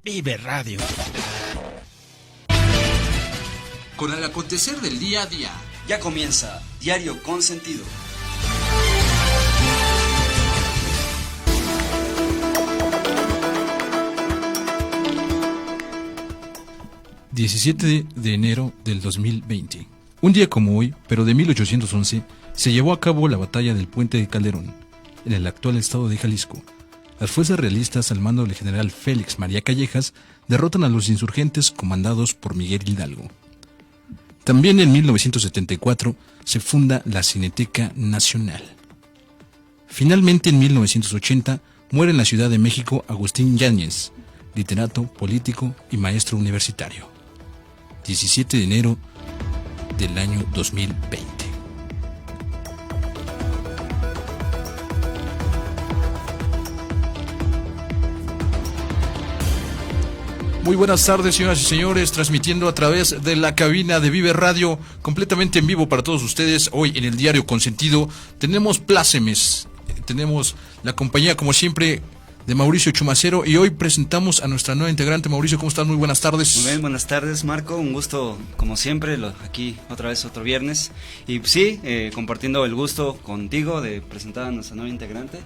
Vive Radio. Con el acontecer del día a día. Ya comienza Diario con Sentido. ...17 de enero del 2020... Un día como hoy, pero de 1811... se llevó a cabo la batalla del Puente de Calderón... en el actual estado de Jalisco. Las fuerzas realistas al mando del general Félix María Callejas... derrotan a los insurgentes comandados por Miguel Hidalgo. También en 1974 se funda la Cineteca Nacional. Finalmente en 1980 muere en la Ciudad de México Agustín Yáñez, literato, político y maestro universitario. 17 de enero del año 2020. Muy buenas tardes, señoras y señores, transmitiendo a través de la cabina de Vive Radio, completamente en vivo para todos ustedes. Hoy en el Diario con Sentido tenemos plácemes, tenemos la compañía como siempre de Mauricio Chumacero y hoy presentamos a nuestra nueva integrante. Mauricio, ¿cómo estás? Muy buenas tardes. Muy bien, buenas tardes, Marco, un gusto como siempre, aquí otra vez otro viernes y sí, compartiendo el gusto contigo de presentar a nuestra nueva integrante,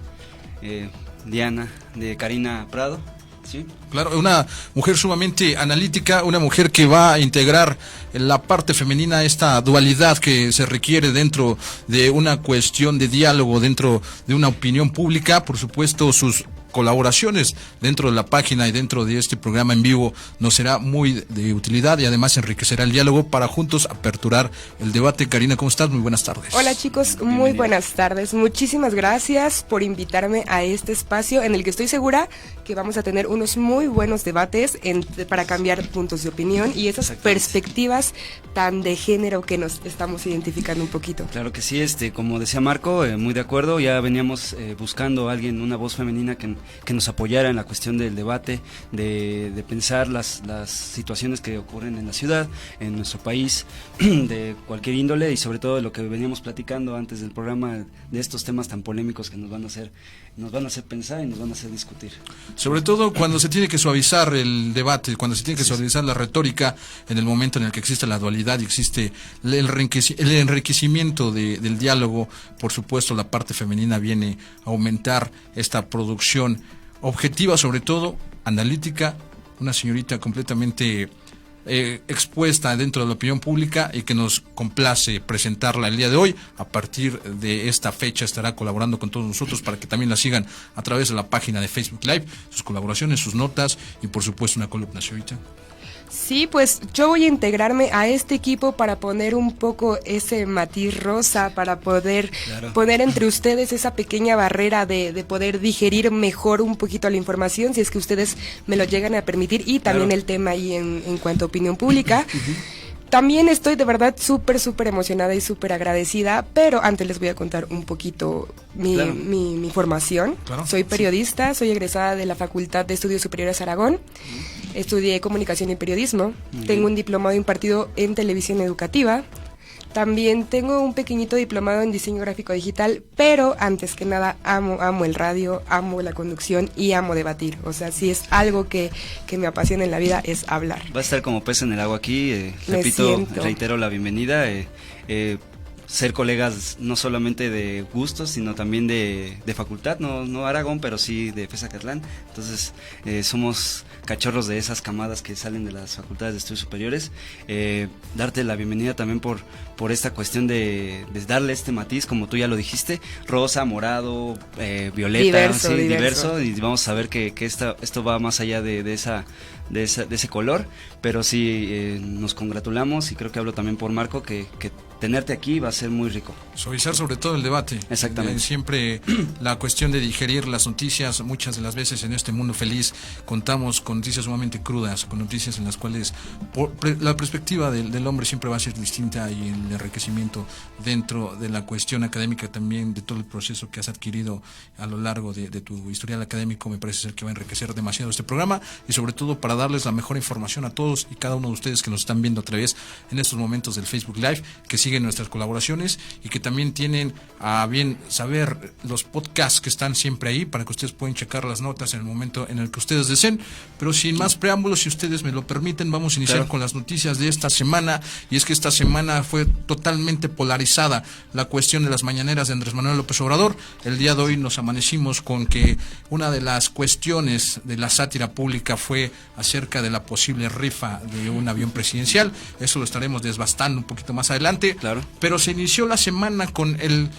Diana, de Karina Prado. ¿Sí? Claro, una mujer sumamente analítica, una mujer que va a integrar la parte femenina, esta dualidad que se requiere dentro de una cuestión de diálogo, dentro de una opinión pública. Por supuesto, sus colaboraciones dentro de la página y dentro de este programa en vivo nos será muy de utilidad y además enriquecerá el diálogo para juntos aperturar el debate. Karina, ¿cómo estás? Muy buenas tardes. Hola chicos, muy buenas tardes. Muchísimas gracias por invitarme a este espacio en el que estoy segura que vamos a tener unos muy buenos debates para cambiar puntos de opinión y esas perspectivas tan de género que nos estamos identificando un poquito. Claro que sí, como decía Marco, muy de acuerdo, ya veníamos buscando a alguien, una voz femenina que nos apoyara en la cuestión del debate, de pensar las situaciones que ocurren en la ciudad, en nuestro país, de cualquier índole y sobre todo de lo que veníamos platicando antes del programa, de estos temas tan polémicos que nos van a hacer pensar y nos van a hacer discutir. Sobre todo cuando se tiene que suavizar el debate, cuando se tiene que suavizar la retórica, en el momento en el que existe la dualidad y existe el enriquecimiento del diálogo. Por supuesto, la parte femenina viene a aumentar esta producción objetiva, sobre todo analítica, una señorita completamente expuesta dentro de la opinión pública y que nos complace presentarla el día de hoy. A partir de esta fecha estará colaborando con todos nosotros para que también la sigan a través de la página de Facebook Live, sus colaboraciones, sus notas y por supuesto una columna, señorita. Sí, pues yo voy a integrarme a este equipo para poner un poco ese matiz rosa, para poder poner entre ustedes esa pequeña barrera de poder digerir mejor un poquito la información, si es que ustedes me lo llegan a permitir, y también el tema ahí en cuanto a opinión pública. También estoy de verdad súper emocionada y súper agradecida, pero antes les voy a contar un poquito mi formación. Soy periodista, soy egresada de la Facultad de Estudios Superiores Aragón, estudié comunicación y periodismo, tengo un diplomado impartido en televisión educativa, también tengo un pequeñito diplomado en diseño gráfico digital, pero antes que nada amo el radio, amo la conducción y amo debatir. O sea, si es algo que me apasiona en la vida es hablar. Va a estar como pez en el agua aquí, reitero la bienvenida. Ser colegas no solamente de gustos, sino también de facultad, no Aragón, pero sí de FES-Acatlán. Entonces somos cachorros de esas camadas que salen de las facultades de estudios superiores. Darte la bienvenida también por esta cuestión de darle este matiz, como tú ya lo dijiste, rosa, morado, violeta, diverso, y vamos a ver que esto va más allá de ese color, pero sí nos congratulamos y creo que hablo también por Marco que tenerte aquí va a ser muy rico. Suavizar sobre todo el debate. Exactamente. Siempre la cuestión de digerir las noticias, muchas de las veces en este mundo feliz contamos con noticias sumamente crudas, con noticias en las cuales la perspectiva del hombre siempre va a ser distinta y el enriquecimiento dentro de la cuestión académica también, de todo el proceso que has adquirido a lo largo de tu historial académico, me parece ser que va a enriquecer demasiado este programa y sobre todo para darles la mejor información a todos y cada uno de ustedes que nos están viendo a través en estos momentos del Facebook Live, que sigan siguen nuestras colaboraciones y que también tienen a bien saber los podcasts que están siempre ahí para que ustedes puedan checar las notas en el momento en el que ustedes deseen. Pero sin más preámbulos, si ustedes me lo permiten, vamos a iniciar con las noticias de esta semana. Y es que esta semana fue totalmente polarizada la cuestión de las mañaneras de Andrés Manuel López Obrador. El día de hoy nos amanecimos con que una de las cuestiones de la sátira pública fue acerca de la posible rifa de un avión presidencial. Eso lo estaremos desbastando un poquito más adelante. Claro. Pero se inició la semana con el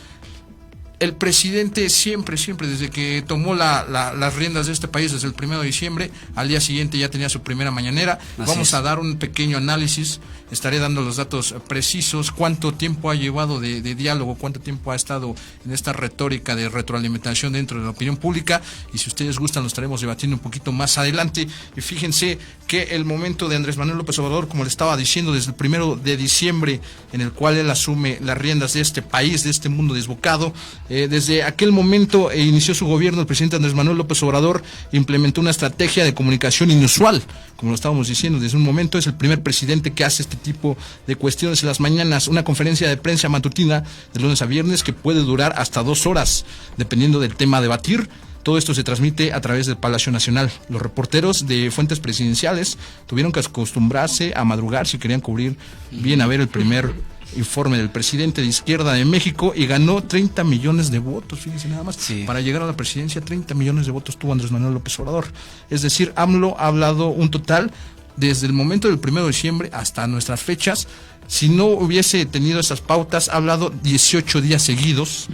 presidente siempre, desde que tomó las riendas de este país, desde el 1 de diciembre, al día siguiente ya tenía su primera mañanera. Vamos a dar un pequeño análisis, estaré dando los datos precisos, cuánto tiempo ha llevado de diálogo, cuánto tiempo ha estado en esta retórica de retroalimentación dentro de la opinión pública, y si ustedes gustan lo estaremos debatiendo un poquito más adelante. Y fíjense que el momento de Andrés Manuel López Obrador, como le estaba diciendo, desde el 1 de diciembre, en el cual él asume las riendas de este país, de este mundo desbocado, desde aquel momento inició su gobierno. El presidente Andrés Manuel López Obrador implementó una estrategia de comunicación inusual, como lo estábamos diciendo desde un momento. Es el primer presidente que hace este tipo de cuestiones en las mañanas, una conferencia de prensa matutina de lunes a viernes que puede durar hasta 2 horas, dependiendo del tema a debatir. Todo esto se transmite a través del Palacio Nacional. Los reporteros de fuentes presidenciales tuvieron que acostumbrarse a madrugar si querían cubrir bien a ver el primer informe del presidente de Izquierda de México, y ganó 30 millones de votos, fíjense nada más. Sí. Para llegar a la presidencia, 30 millones de votos tuvo Andrés Manuel López Obrador. Es decir, AMLO ha hablado un total, desde el momento del 1 de diciembre hasta nuestras fechas, si no hubiese tenido esas pautas, ha hablado 18 días seguidos,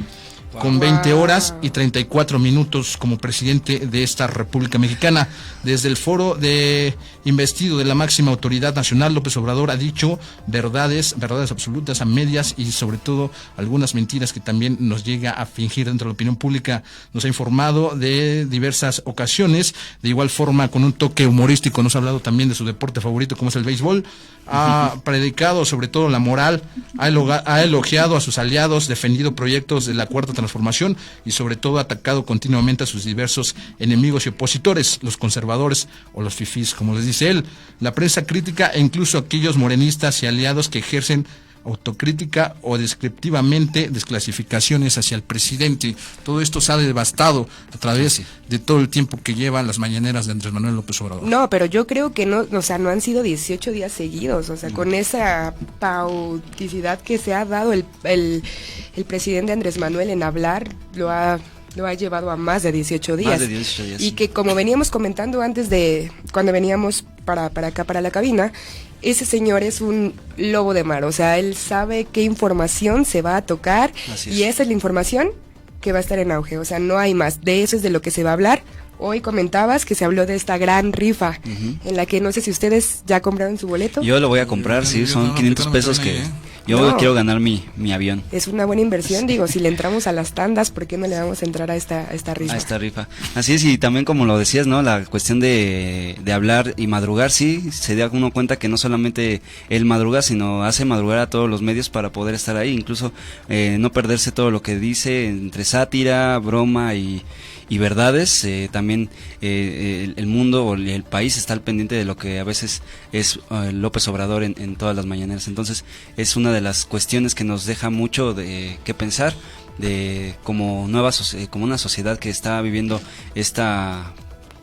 con 20 horas y 34 minutos como presidente de esta República Mexicana. Desde el foro de investido de la máxima autoridad nacional, López Obrador ha dicho verdades absolutas, a medias, y sobre todo algunas mentiras que también nos llega a fingir dentro de la opinión pública. Nos ha informado de diversas ocasiones, de igual forma con un toque humorístico. Nos ha hablado también de su deporte favorito, como es el béisbol. Ha predicado sobre todo la moral, ha elogiado a sus aliados, defendido proyectos de la Cuarta Transformación y sobre todo ha atacado continuamente a sus diversos enemigos y opositores, los conservadores o los fifís, como les dice él. La prensa crítica e incluso aquellos morenistas y aliados que ejercen autocrítica o descriptivamente desclasificaciones hacia el presidente. Todo esto se ha devastado a través de todo el tiempo que llevan las mañaneras de Andrés Manuel López Obrador. No, pero yo creo que no, o sea, no han sido 18 días seguidos, o sea, con esa pauticidad que se ha dado el presidente Andrés Manuel en hablar, lo ha llevado a más de 18 días. Más de 18 días. Y que, como veníamos comentando antes de cuando veníamos para acá, para la cabina, ese señor es un lobo de mar, o sea, él sabe qué información se va a tocar y esa es la información que va a estar en auge, o sea, no hay más, de eso es de lo que se va a hablar. Hoy comentabas que se habló de esta gran rifa, en la que no sé si ustedes ya compraron su boleto. Yo lo voy a comprar, sí, son 500 pesos que yo quiero ganar mi avión. Es una buena inversión, digo, si le entramos a las tandas, ¿por qué no le vamos a entrar a esta rifa? A esta rifa. Así es, y también como lo decías, ¿no? La cuestión de hablar y madrugar, sí, se da uno cuenta que no solamente él madruga, sino hace madrugar a todos los medios para poder estar ahí, incluso no perderse todo lo que dice entre sátira, broma y verdades. También el mundo o el país está al pendiente de lo que a veces es López Obrador en todas las mañaneras. Entonces es una de las cuestiones que nos deja mucho de qué pensar, de como una sociedad que está viviendo esta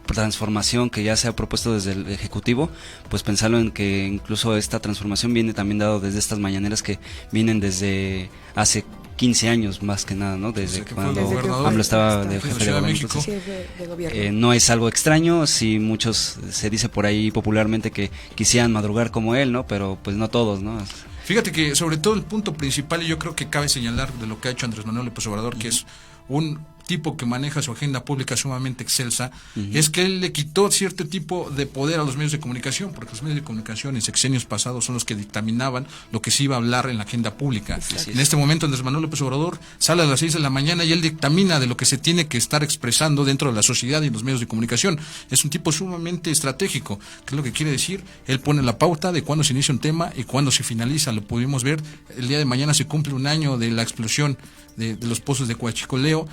transformación que ya se ha propuesto desde el Ejecutivo, pues pensarlo en que incluso esta transformación viene también dado desde estas mañaneras que vienen desde hace 15 años más que nada, ¿no? Desde cuando AMLO estaba de jefe de gobierno. No es algo extraño, sí, muchos se dice por ahí popularmente que quisieran madrugar como él, ¿no? Pero pues no todos, ¿no? Fíjate que sobre todo el punto principal, y yo creo que cabe señalar de lo que ha hecho Andrés Manuel López Obrador, que es un tipo que maneja su agenda pública sumamente excelsa, es que él le quitó cierto tipo de poder a los medios de comunicación, porque los medios de comunicación en sexenios pasados son los que dictaminaban lo que se iba a hablar en la agenda pública. En este momento Andrés Manuel López Obrador sale a las 6 de la mañana y él dictamina de lo que se tiene que estar expresando dentro de la sociedad y los medios de comunicación. Es un tipo sumamente estratégico, que es lo que quiere decir, él pone la pauta de cuándo se inicia un tema y cuándo se finaliza. Lo pudimos ver, el día de mañana se cumple un año de la explosión de los pozos de Coachicoleo.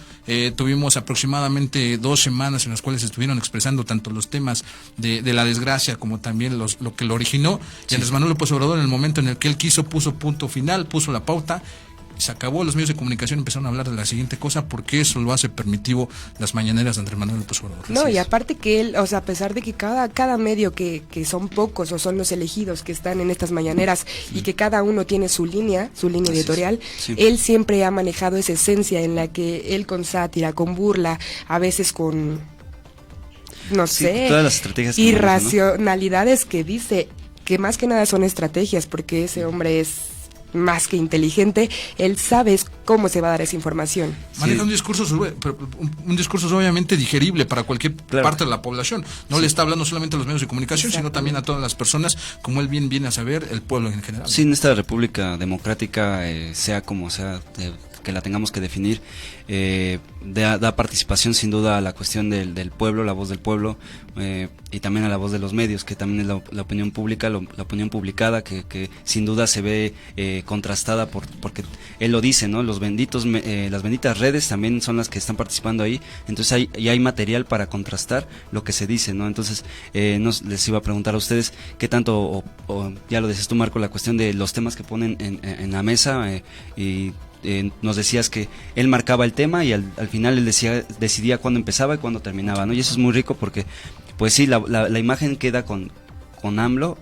tuvimos aproximadamente 2 semanas en las cuales estuvieron expresando tanto los temas de la desgracia como también lo que lo originó. Y Andrés Manuel López Obrador, en el momento en el que él quiso, puso punto final, puso la pauta. Se acabó, los medios de comunicación empezaron a hablar de la siguiente cosa, porque eso lo hace permitivo las mañaneras de Andrés Manuel López Obrador. No, y aparte que él, o sea, a pesar de que cada medio que son pocos o son los elegidos que están en estas mañaneras y que cada uno tiene su línea editorial, él siempre ha manejado esa esencia en la que él con sátira, con burla, a veces con, no sé, todas las estrategias irracionalidades que dice, que más que nada son estrategias, porque ese hombre es más que inteligente, él sabe cómo se va a dar esa información. Maneja un discurso obviamente digerible para cualquier parte de la población. No le está hablando solamente a los medios de comunicación, sino también a todas las personas, como él bien viene a saber, el pueblo en general. Sí, en esta república democrática, sea como sea, que la tengamos que definir, da participación sin duda a la cuestión del pueblo, la voz del pueblo, y también a la voz de los medios, que también es la opinión pública, la opinión publicada, que sin duda se ve contrastada porque él lo dice, ¿no? Las benditas redes también son las que están participando ahí, entonces hay material para contrastar lo que se dice, ¿no? Entonces les iba a preguntar a ustedes qué tanto, o ya lo decías tú, Marco, la cuestión de los temas que ponen en la mesa, y nos decías que él marcaba el tema y al final él decidía cuándo empezaba y cuándo terminaba, ¿no? Y eso es muy rico porque, pues sí, la imagen queda con AMLO,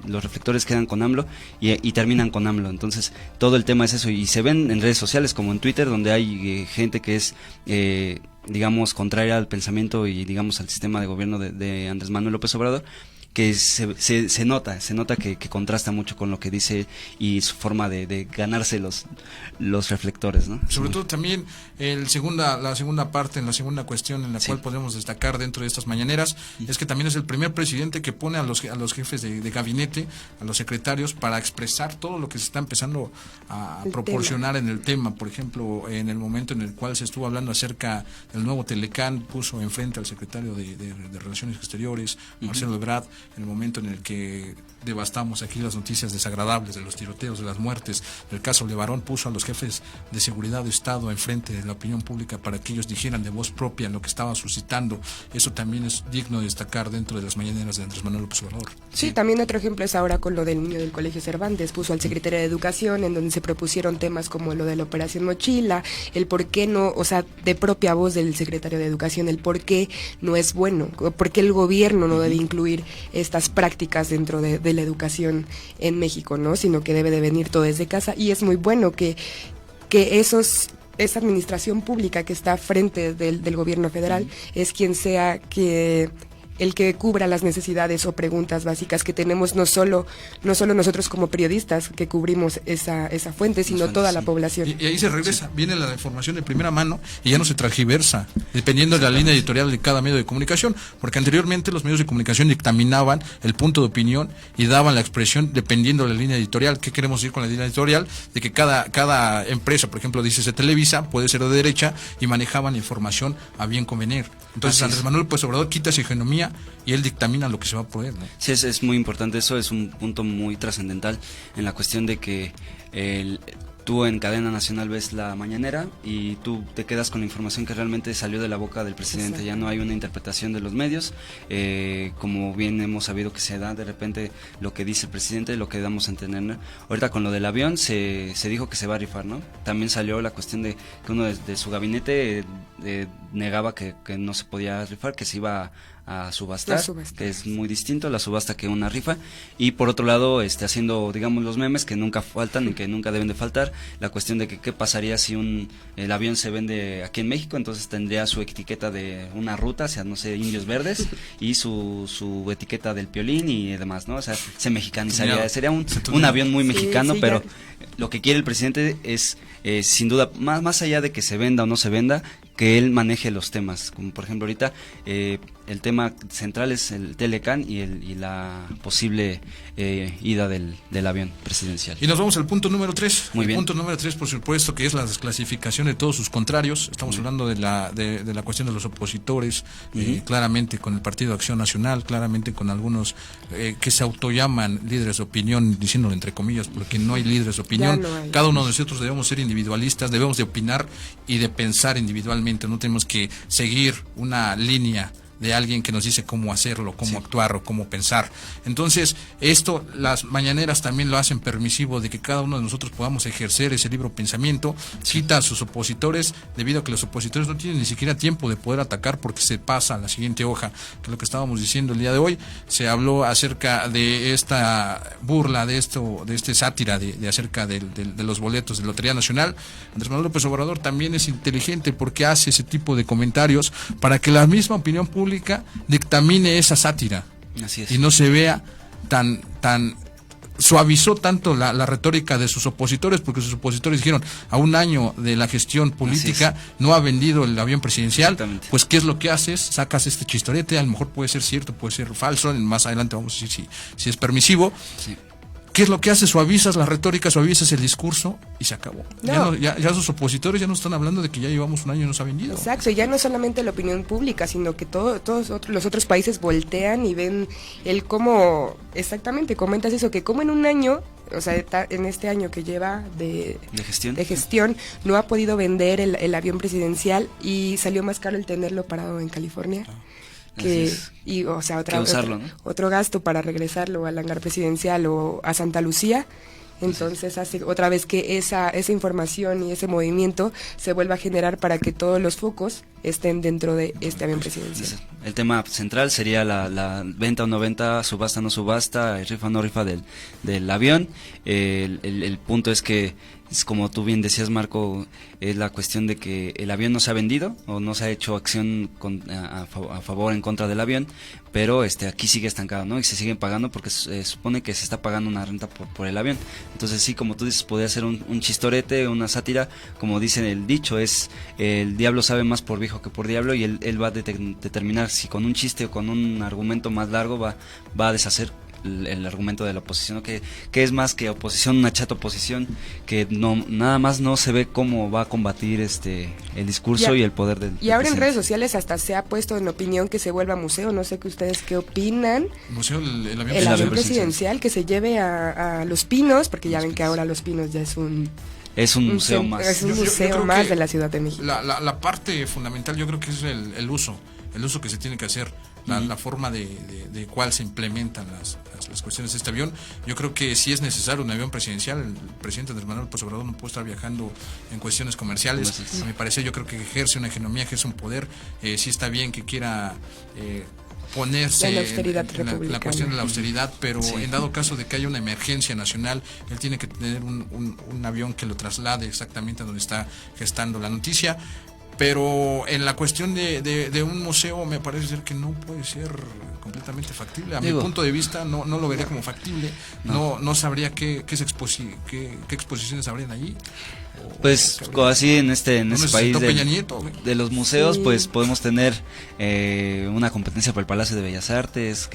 los reflectores quedan con AMLO y terminan con AMLO. Entonces todo el tema es eso, y se ven en redes sociales como en Twitter, donde hay gente que es digamos contraria al pensamiento y digamos al sistema de gobierno de Andrés Manuel López Obrador, que se nota que contrasta mucho con lo que dice y su forma de ganarse los reflectores, ¿no? Sobre todo también la segunda parte, en la segunda cuestión en la cual podemos destacar dentro de estas mañaneras, es que también es el primer presidente que pone a los jefes de gabinete, a los secretarios, para expresar todo lo que se está empezando a proporcionar en el tema. Por ejemplo, en el momento en el cual se estuvo hablando acerca del nuevo Telecán, puso enfrente al secretario de Relaciones Exteriores, Marcelo Ebrard, en el momento en el que devastamos aquí las noticias desagradables de los tiroteos, de las muertes, del caso Levarón, puso a los jefes de seguridad de Estado enfrente de la opinión pública para que ellos dijeran de voz propia lo que estaba suscitando. Eso también es digno de destacar dentro de las mañaneras de Andrés Manuel López Obrador. Sí, también otro ejemplo es ahora con lo del niño del Colegio Cervantes, puso al secretario de Educación, en donde se propusieron temas como lo de la Operación Mochila, el por qué no, o sea, de propia voz del secretario de Educación, el por qué no es bueno, por qué el gobierno no debe incluir estas prácticas dentro de la educación en México, ¿no? Sino que debe de venir todo desde casa, y es muy bueno que esa administración pública que está frente del gobierno federal es quien sea el que cubra las necesidades o preguntas básicas que tenemos, no solo nosotros como periodistas que cubrimos esa fuente, sino toda la población. Y ahí se regresa, viene la información de primera mano y ya no se transgiversa, dependiendo de la línea editorial de cada medio de comunicación, porque anteriormente los medios de comunicación dictaminaban el punto de opinión y daban la expresión dependiendo de la línea editorial. ¿Qué queremos decir con la línea editorial? De que cada empresa, por ejemplo, dice Televisa, puede ser de derecha, y manejaban la información a bien convenir. Entonces Andrés Manuel López Obrador quita esa hegemonía y él dictamina lo que se va a poder, ¿no? Sí, es muy importante eso, es un punto muy trascendental en la cuestión de que tú en cadena nacional ves la mañanera y tú te quedas con la información que realmente salió de la boca del presidente. Exacto. Ya no hay una interpretación de los medios, como bien hemos sabido que se da de repente lo que dice el presidente, lo que damos a entender, ¿no? Ahorita con lo del avión se dijo que se va a rifar, ¿no? También salió la cuestión de que uno de su gabinete negaba que no se podía rifar, que se iba a subastar, que es muy distinto la subasta que una rifa. Y por otro lado, haciendo, digamos, los memes que nunca faltan y que nunca deben de faltar, la cuestión de que qué pasaría si el avión se vende aquí en México, entonces tendría su etiqueta de una ruta hacia, no sé, Indios Verdes, y su etiqueta del Piolín y demás, ¿no? O sea, se mexicanizaría, sería un avión muy mexicano, sí, pero lo que quiere el presidente es, sin duda, más allá de que se venda o no se venda, que él maneje los temas, como por ejemplo ahorita el tema central es el Telecán y la posible ida del avión presidencial. Y nos vamos al punto número 3. Muy bien. Punto número 3, por supuesto, que es la desclasificación de todos sus contrarios. Estamos hablando de la cuestión de los opositores, claramente con el Partido de Acción Nacional, claramente con algunos que se autollaman líderes de opinión, diciéndolo entre comillas, porque no hay líderes de opinión. No hay. Cada uno de nosotros debemos ser individualistas, debemos de opinar y de pensar individualmente. No tenemos que seguir una línea de alguien que nos dice cómo hacerlo, cómo actuar o cómo pensar. Entonces, esto, las mañaneras también lo hacen permisivo de que cada uno de nosotros podamos ejercer ese libre pensamiento, quita a sus opositores, debido a que los opositores no tienen ni siquiera tiempo de poder atacar porque se pasa a la siguiente hoja, que es lo que estábamos diciendo el día de hoy. Se habló acerca de esta burla, de este sátira de acerca de los boletos de Lotería Nacional. Andrés Manuel López Obrador también es inteligente porque hace ese tipo de comentarios para que la misma opinión pública dictamine esa sátira. Así es. Y no se vea tan suavizó tanto la retórica de sus opositores, porque sus opositores dijeron, a un año de la gestión política no ha vendido el avión presidencial. Pues ¿qué es lo que haces? Sacas este chistorete, a lo mejor puede ser cierto, puede ser falso, más adelante vamos a decir si es permisivo. Sí. ¿Qué es lo que hace? Suavizas la retórica, suavizas el discurso y se acabó. No. Ya sus opositores ya no están hablando de que ya llevamos un año y no se ha vendido. Exacto, ya no es solamente la opinión pública, sino que todos los otros países voltean y ven el cómo, exactamente, comentas eso, que como en un año, o sea, en este año que lleva de gestión, no ha podido vender el avión presidencial y salió más caro el tenerlo parado en California. O sea, otro gasto para regresarlo al hangar presidencial o a Santa Lucía. Entonces hace otra vez que esa información y ese movimiento se vuelva a generar para que todos los focos estén dentro de este avión presidencial. El tema central sería la venta o no venta, subasta o no subasta, rifa o no rifa del avión. El punto es que, como tú bien decías, Marco, es la cuestión de que el avión no se ha vendido o no se ha hecho acción a favor o en contra del avión, pero aquí sigue estancado, ¿no? Y se siguen pagando porque se supone que se está pagando una renta por el avión. Entonces sí, como tú dices, podría ser un chistorete, una sátira, como dice el dicho, es el diablo sabe más por viejo que por diablo, y él va a determinar si con un chiste o con un argumento más largo va a deshacer el argumento de la oposición, ¿no? Que es más que oposición, una chata oposición, que nada más no se ve cómo va a combatir el discurso y el poder del y ahora presidente. En redes sociales hasta se ha puesto en opinión que se vuelva museo, no sé que ustedes qué opinan. Museo el avión presidencial, que se lleve a Los Pinos, porque ya ven que ahora Los Pinos ya es un museo más. Es un museo más de la Ciudad de México. La parte fundamental yo creo que es el uso que se tiene que hacer, la forma de cuál se implementan las cuestiones de este avión. Yo creo que si es necesario un avión presidencial, el presidente Andrés Manuel López Obrador no puede estar viajando en cuestiones comerciales. A mi parecer, yo creo que ejerce una hegemonía, ejerce un poder. Sí está bien que quiera ponerse en la cuestión de la austeridad, pero en dado caso de que haya una emergencia nacional, él tiene que tener un avión que lo traslade exactamente a donde está gestando la noticia. Pero en la cuestión de un museo me parece ser que no puede ser completamente factible. A mi punto de vista no lo vería como factible. No sabría qué exposiciones habrían allí. Pues así en este país de los museos, pues podemos tener una competencia por el Palacio de Bellas Artes,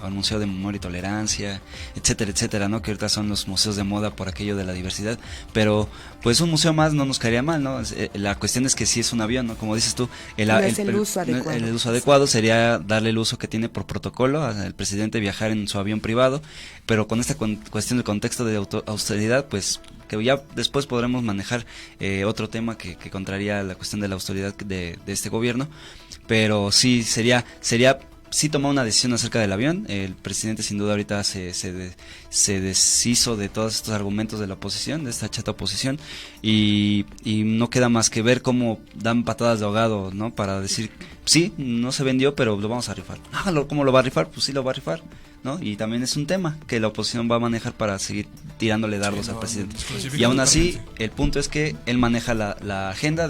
o el Museo de Memoria y Tolerancia, etcétera, ¿no? Que ahorita son los museos de moda por aquello de la diversidad, pero pues un museo más no nos caería mal, ¿no? La cuestión es que sí es un avión, ¿no? Como dices tú, el uso adecuado sería darle el uso que tiene por protocolo al presidente, viajar en su avión privado, pero con esta cuestión del contexto de austeridad, pues que ya después podremos manejar otro tema que contraría la cuestión de la austeridad de este gobierno, pero sí sería sí tomar una decisión acerca del avión. El presidente sin duda ahorita se deshizo de todos estos argumentos de la oposición, de esta chata oposición, y no queda más que ver cómo dan patadas de ahogado, ¿no? Para decir, sí, no se vendió, pero lo vamos a rifar. ¿Cómo lo va a rifar? Pues sí lo va a rifar, ¿no? Y también es un tema que la oposición va a manejar para seguir tirándole dardos al presidente. Y aún así, el punto es que él maneja la agenda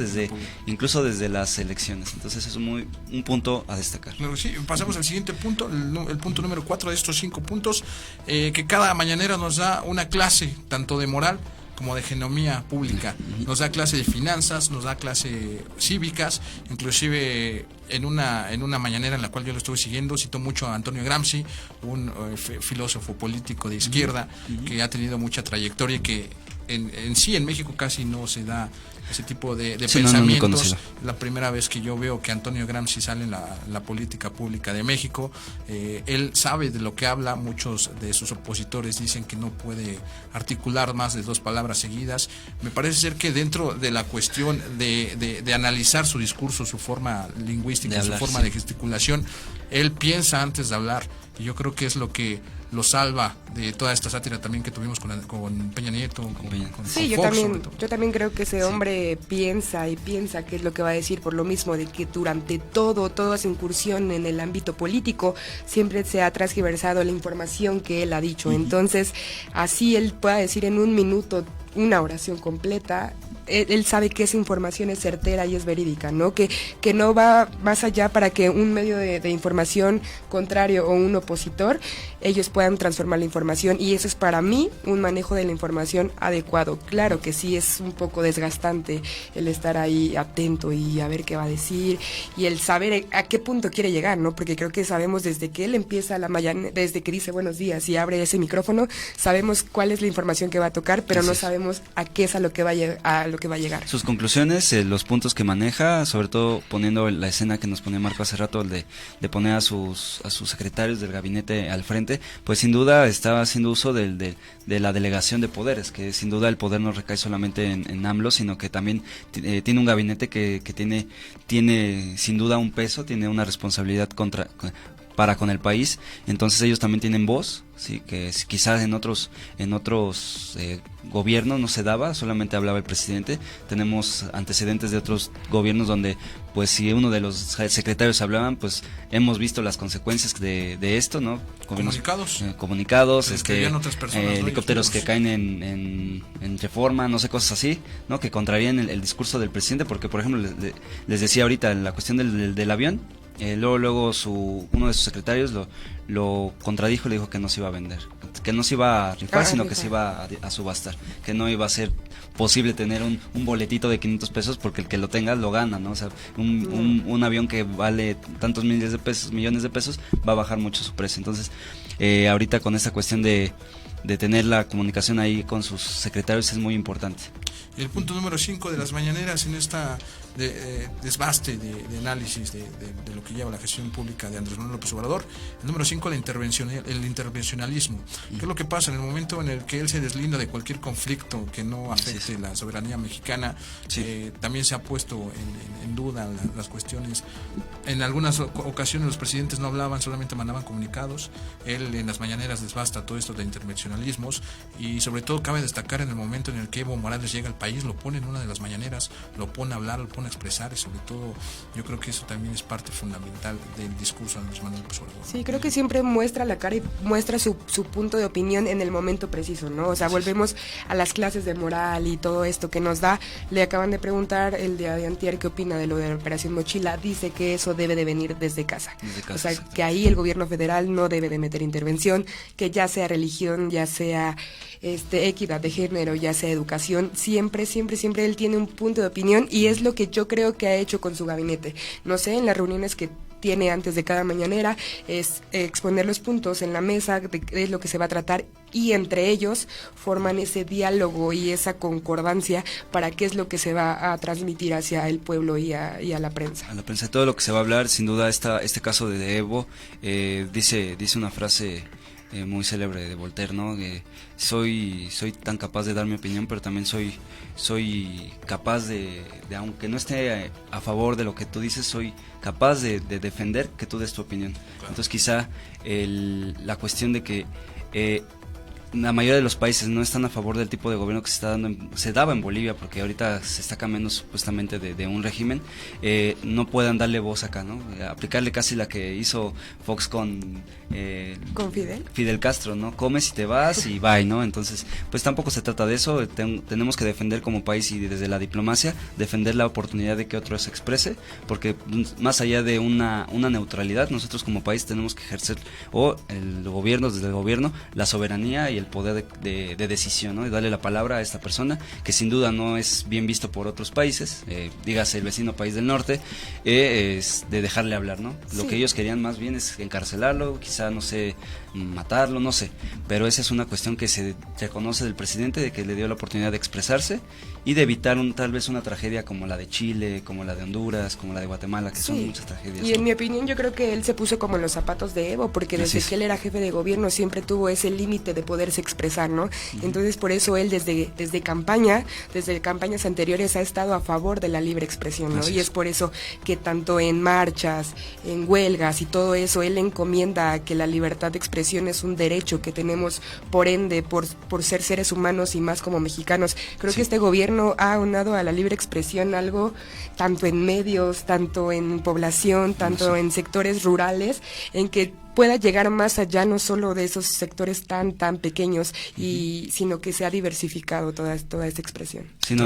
incluso desde las elecciones. Entonces es un punto a destacar. Claro, sí. Pasamos al siguiente punto, el punto número 4 de estos 5 puntos, que cada mañanera nos da una clase, tanto de moral como de economía pública. Nos da clase de finanzas, nos da clase cívicas, inclusive en una mañanera en la cual yo lo estuve siguiendo, citó mucho a Antonio Gramsci, un filósofo político de izquierda que ha tenido mucha trayectoria y que en sí en México casi no se da ese tipo de pensamientos. La primera vez que yo veo que Antonio Gramsci sale en la política pública de México, él sabe de lo que habla. Muchos de sus opositores dicen que no puede articular más de 2 palabras seguidas. Me parece ser que dentro de la cuestión de analizar su discurso, su forma lingüística, su forma de gesticulación, él piensa antes de hablar, y yo creo que es lo que lo salva de toda esta sátira también que tuvimos con Peña Nieto, con sí, Fox, yo también creo que ese hombre piensa qué es lo que va a decir, por lo mismo de que durante toda su incursión en el ámbito político siempre se ha transgiversado la información que él ha dicho. Entonces, así él pueda decir en un minuto una oración completa, él sabe que esa información es certera y es verídica, ¿no? Que no va más allá para que un medio de información contrario o un opositor, ellos puedan transformar la información, y eso es para mí un manejo de la información adecuado. Claro que sí es un poco desgastante el estar ahí atento y a ver qué va a decir y el saber a qué punto quiere llegar, ¿no? Porque creo que sabemos desde que él empieza desde que dice buenos días y abre ese micrófono, sabemos cuál es la información que va a tocar, pero no sabemos a qué es a lo que va a llegar. Sus conclusiones, los puntos que maneja, sobre todo poniendo la escena que nos ponía Marco hace rato, el de poner a sus secretarios del gabinete al frente, pues sin duda está haciendo uso de la delegación de poderes, que sin duda el poder no recae solamente en AMLO, sino que también tiene un gabinete que tiene sin duda un peso, tiene una responsabilidad para con el país. Entonces ellos también tienen voz, sí, que quizás en otros gobiernos no se daba, solamente hablaba el presidente. Tenemos antecedentes de otros gobiernos donde, pues, si uno de los secretarios hablaban, pues hemos visto las consecuencias de esto, ¿no? Comunicados, otras personas, helicópteros que caen en Reforma, no sé, cosas así, ¿no? Que contrarían el discurso del presidente, porque, por ejemplo, les decía ahorita en la cuestión del avión. Luego uno de sus secretarios lo contradijo, le dijo que no se iba a vender, que no se iba a rifar, sino que se iba a subastar, que no iba a ser posible tener un boletito de 500 pesos, porque el que lo tenga lo gana, ¿no? O sea, un avión que vale tantos millones de pesos, va a bajar mucho su precio. Entonces, ahorita con esta cuestión de tener la comunicación ahí con sus secretarios es muy importante. El punto número 5 de las mañaneras en esta desbaste de análisis de lo que lleva la gestión pública de Andrés Manuel López Obrador. El número 5, el intervencionalismo. ¿Qué es lo que pasa en el momento en el que él se deslinda de cualquier conflicto que no afecte la soberanía mexicana? También se ha puesto en duda las cuestiones. En algunas ocasiones los presidentes no hablaban, solamente mandaban comunicados. Él en las mañaneras desbasta todo esto de intervencionalismos, y sobre todo cabe destacar en el momento en el que Evo Morales llega al país, lo pone en una de las mañaneras, lo pone a hablar, lo pone a expresar, y sobre todo yo creo que eso también es parte fundamental del discurso de Andrés Manuel López Obrador. Sí, creo que siempre muestra la cara y muestra su punto de opinión en el momento preciso, ¿no? O sea, volvemos a las clases de moral y todo esto que nos da. Le acaban de preguntar el día de antier qué opina de lo de la Operación Mochila. Dice que eso debe de venir desde casa. O sea, que ahí el gobierno federal no debe de meter intervención, que ya sea religión, ya sea equidad de género, ya sea educación, siempre él tiene un punto de opinión, y es lo que yo creo que ha hecho con su gabinete. No sé, en las reuniones que tiene antes de cada mañanera, es exponer los puntos en la mesa de lo que se va a tratar, y entre ellos forman ese diálogo y esa concordancia para qué es lo que se va a transmitir hacia el pueblo y a la prensa. A la prensa, todo lo que se va a hablar, sin duda este caso de Evo, dice una frase muy célebre de Voltaire, ¿no? Soy tan capaz de dar mi opinión, pero también soy capaz de aunque no esté a favor de lo que tú dices, soy capaz de defender que tú des tu opinión. Claro. Entonces quizá la cuestión de que la mayoría de los países no están a favor del tipo de gobierno que se daba en Bolivia, porque ahorita se está cambiando supuestamente de un régimen, no puedan darle voz acá, ¿no? Aplicarle casi la que hizo Fox con Fidel Castro, ¿no? Comes y te vas y bye, ¿no? Entonces, pues tampoco se trata de eso. Tenemos que defender como país, y desde la diplomacia defender la oportunidad de que otro se exprese, porque más allá de una neutralidad, nosotros como país tenemos que ejercer, o desde el gobierno, la soberanía y el poder de decisión, ¿no? De darle la palabra a esta persona, que sin duda no es bien visto por otros países, dígase el vecino país del norte, es de dejarle hablar, ¿no? Lo que ellos querían más bien es encarcelarlo, quizá, no sé, matarlo, no sé, pero esa es una cuestión que se reconoce del presidente, de que le dio la oportunidad de expresarse y de evitar tal vez una tragedia como la de Chile, como la de Honduras, como la de Guatemala, que son muchas tragedias. Y en mi opinión yo creo que él se puso como en los zapatos de Evo, porque desde que él era jefe de gobierno siempre tuvo ese límite de poderse expresar, ¿no? Entonces por eso él desde campañas anteriores ha estado a favor de la libre expresión, ¿no? Y es por eso que tanto en marchas, en huelgas y todo eso, él encomienda que la libertad de expresión es un derecho que tenemos por ende, por ser seres humanos y más como mexicanos. Creo que este gobierno ha aunado a la libre expresión algo tanto en medios, tanto en población, tanto en sectores rurales, en que pueda llegar más allá no solo de esos sectores tan pequeños, sino que se ha diversificado toda esta expresión. Sí,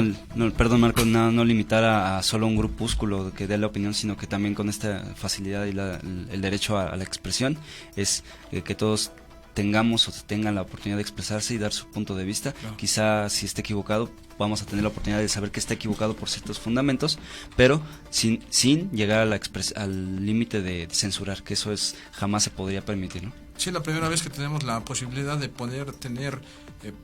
perdón Marco, no limitar a solo un grupúsculo que dé la opinión, sino que también con esta facilidad y el derecho a la expresión es que todos tengamos o tengan la oportunidad de expresarse y dar su punto de vista. Claro. Quizá si esté equivocado vamos a tener la oportunidad de saber que está equivocado por ciertos fundamentos, pero sin llegar al límite de censurar, que eso jamás se podría permitir, ¿no? Sí, la primera vez que tenemos la posibilidad de poder tener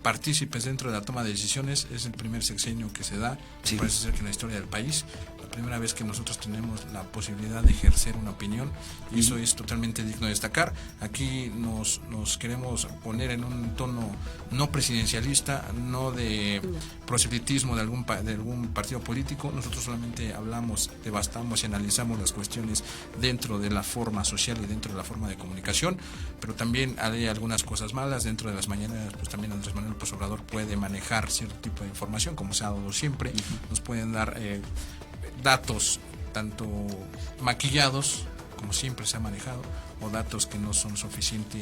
partícipes dentro de la toma de decisiones es el primer sexenio que se da, parece ser que en la historia del país, la primera vez que nosotros tenemos la posibilidad de ejercer una opinión, y eso es totalmente digno de destacar. Aquí nos queremos poner en un tono no presidencialista, no de proselitismo de algún partido político. Nosotros solamente hablamos, debastamos y analizamos las cuestiones dentro de la forma social y dentro de la forma de comunicación, pero también hay algunas cosas malas. Dentro de las mañanas, pues también Andrés Manuel López Obrador puede manejar cierto tipo de información, como se ha dado siempre. Nos pueden dar datos tanto maquillados, como siempre se ha manejado, o datos que no son suficiente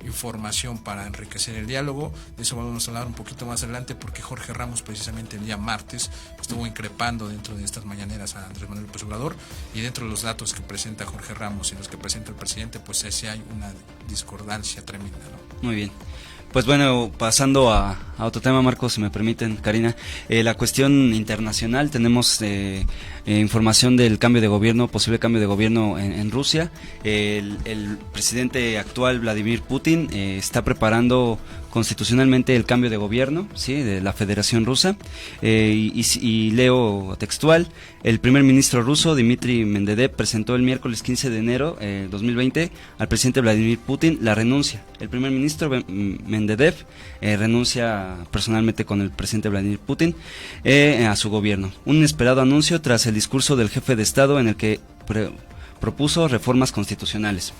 información para enriquecer el diálogo. De eso vamos a hablar un poquito más adelante, porque Jorge Ramos precisamente el día martes estuvo increpando dentro de estas mañaneras a Andrés Manuel López Obrador, y dentro de los datos que presenta Jorge Ramos y los que presenta el presidente, pues ese hay una discordancia tremenda, ¿no? Muy bien. Pues bueno, pasando a otro tema, Marcos, si me permiten, Karina, la cuestión internacional. Tenemos información del cambio de gobierno, posible cambio de gobierno en Rusia. El presidente actual, Vladimir Putin, está preparando constitucionalmente el cambio de gobierno, ¿sí?, de la Federación Rusa, y leo textual: el primer ministro ruso, Dmitry Medvedev, presentó el miércoles 15 de enero 2020 al presidente Vladimir Putin la renuncia. El primer ministro Medvedev renuncia personalmente con el presidente Vladimir Putin a su gobierno. Un inesperado anuncio tras el discurso del jefe de Estado en el que propuso reformas constitucionales.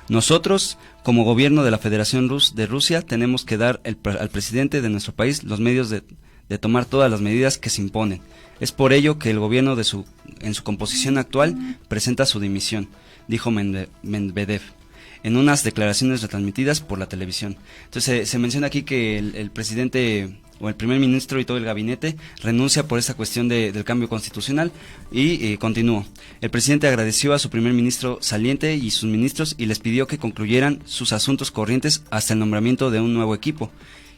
Nosotros, como gobierno de la Federación de Rusia, tenemos que dar al presidente de nuestro país los medios de tomar todas las medidas que se imponen. Es por ello que el gobierno en su composición actual presenta su dimisión, dijo Medvedev en unas declaraciones retransmitidas por la televisión. Entonces se menciona aquí que el presidente o el primer ministro y todo el gabinete renuncia por esta cuestión del cambio constitucional, y continuó. El presidente agradeció a su primer ministro saliente y sus ministros y les pidió que concluyeran sus asuntos corrientes hasta el nombramiento de un nuevo equipo.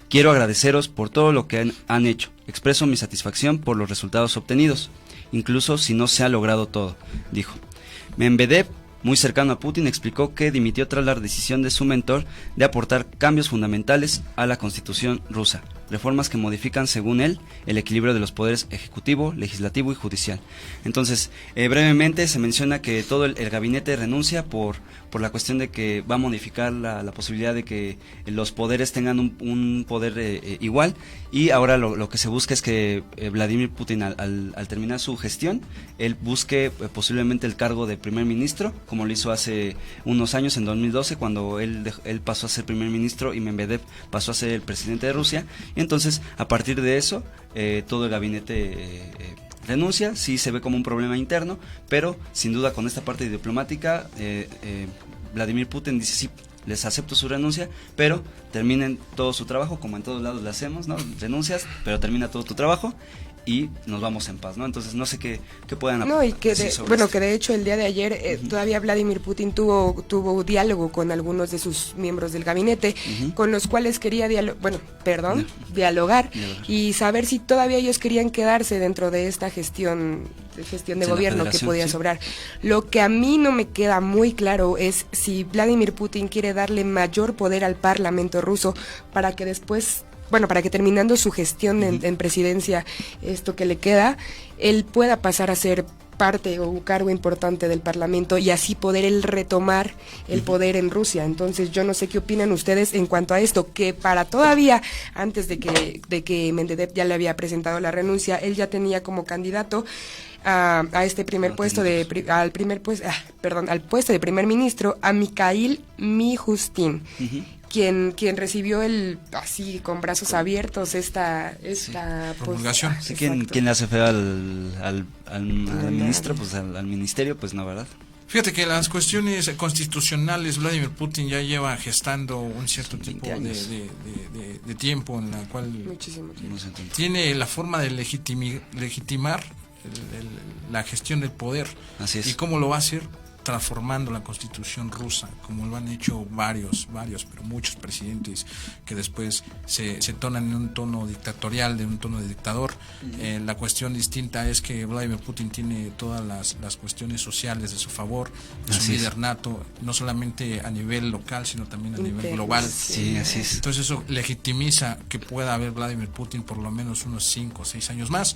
Quiero agradeceros por todo lo que han hecho. Expreso mi satisfacción por los resultados obtenidos, incluso si no se ha logrado todo, dijo. Medvedev, muy cercano a Putin, explicó que dimitió tras la decisión de su mentor de aportar cambios fundamentales a la Constitución rusa, reformas que modifican, según él, el equilibrio de los poderes ejecutivo, legislativo y judicial. Entonces, brevemente se menciona que todo el gabinete renuncia por la cuestión de que va a modificar la posibilidad de que los poderes tengan un poder igual, y ahora lo que se busca es que Vladimir Putin, al terminar su gestión, él busque posiblemente el cargo de primer ministro, como lo hizo hace unos años, en 2012, cuando él pasó a ser primer ministro y Medvedev pasó a ser el presidente de Rusia. Y entonces, a partir de eso, todo el gabinete renuncia. Sí se ve como un problema interno, pero sin duda con esta parte diplomática, Vladimir Putin dice: sí, les acepto su renuncia, pero terminen todo su trabajo, como en todos lados lo hacemos, ¿no? Renuncias, pero termina todo tu trabajo, y nos vamos en paz, ¿no? Entonces no sé qué puedan no, y que decir sobre esto. que de hecho el día de ayer todavía Vladimir Putin tuvo diálogo con algunos de sus miembros del gabinete, con los cuales quería dialogar y saber si todavía ellos querían quedarse dentro de esta gestión de gobierno que podía sobrar. Lo que a mí no me queda muy claro es si Vladimir Putin quiere darle mayor poder al Parlamento ruso para que después, para que terminando su gestión en presidencia, esto que le queda, él pueda pasar a ser parte o un cargo importante del Parlamento y así poder él retomar el poder en Rusia. Entonces yo no sé qué opinan ustedes en cuanto a esto, que para todavía, antes de que Medvedev ya le había presentado la renuncia, él ya tenía como candidato a este primer puesto al puesto de primer ministro a Mikhail Mishustin, quien recibió así con brazos abiertos esta promulgación. Sí, ¿quién le hace feo al ministro? Pues al ministerio, pues no, ¿verdad? Fíjate que las cuestiones constitucionales, Vladimir Putin ya lleva gestando un cierto tipo de tiempo en la cual tiene la forma de legitimar la gestión del poder. Así es. ¿Y cómo lo va a hacer? Transformando la constitución rusa, como lo han hecho varios, pero muchos presidentes que después se tonan en un tono dictatorial, de un tono de dictador. La cuestión distinta es que Vladimir Putin tiene todas las cuestiones sociales de su favor, es un líder nato, no solamente a nivel local, sino también a nivel global. Sí, así es. Entonces eso legitimiza que pueda haber Vladimir Putin por lo menos unos 5 o 6 años más,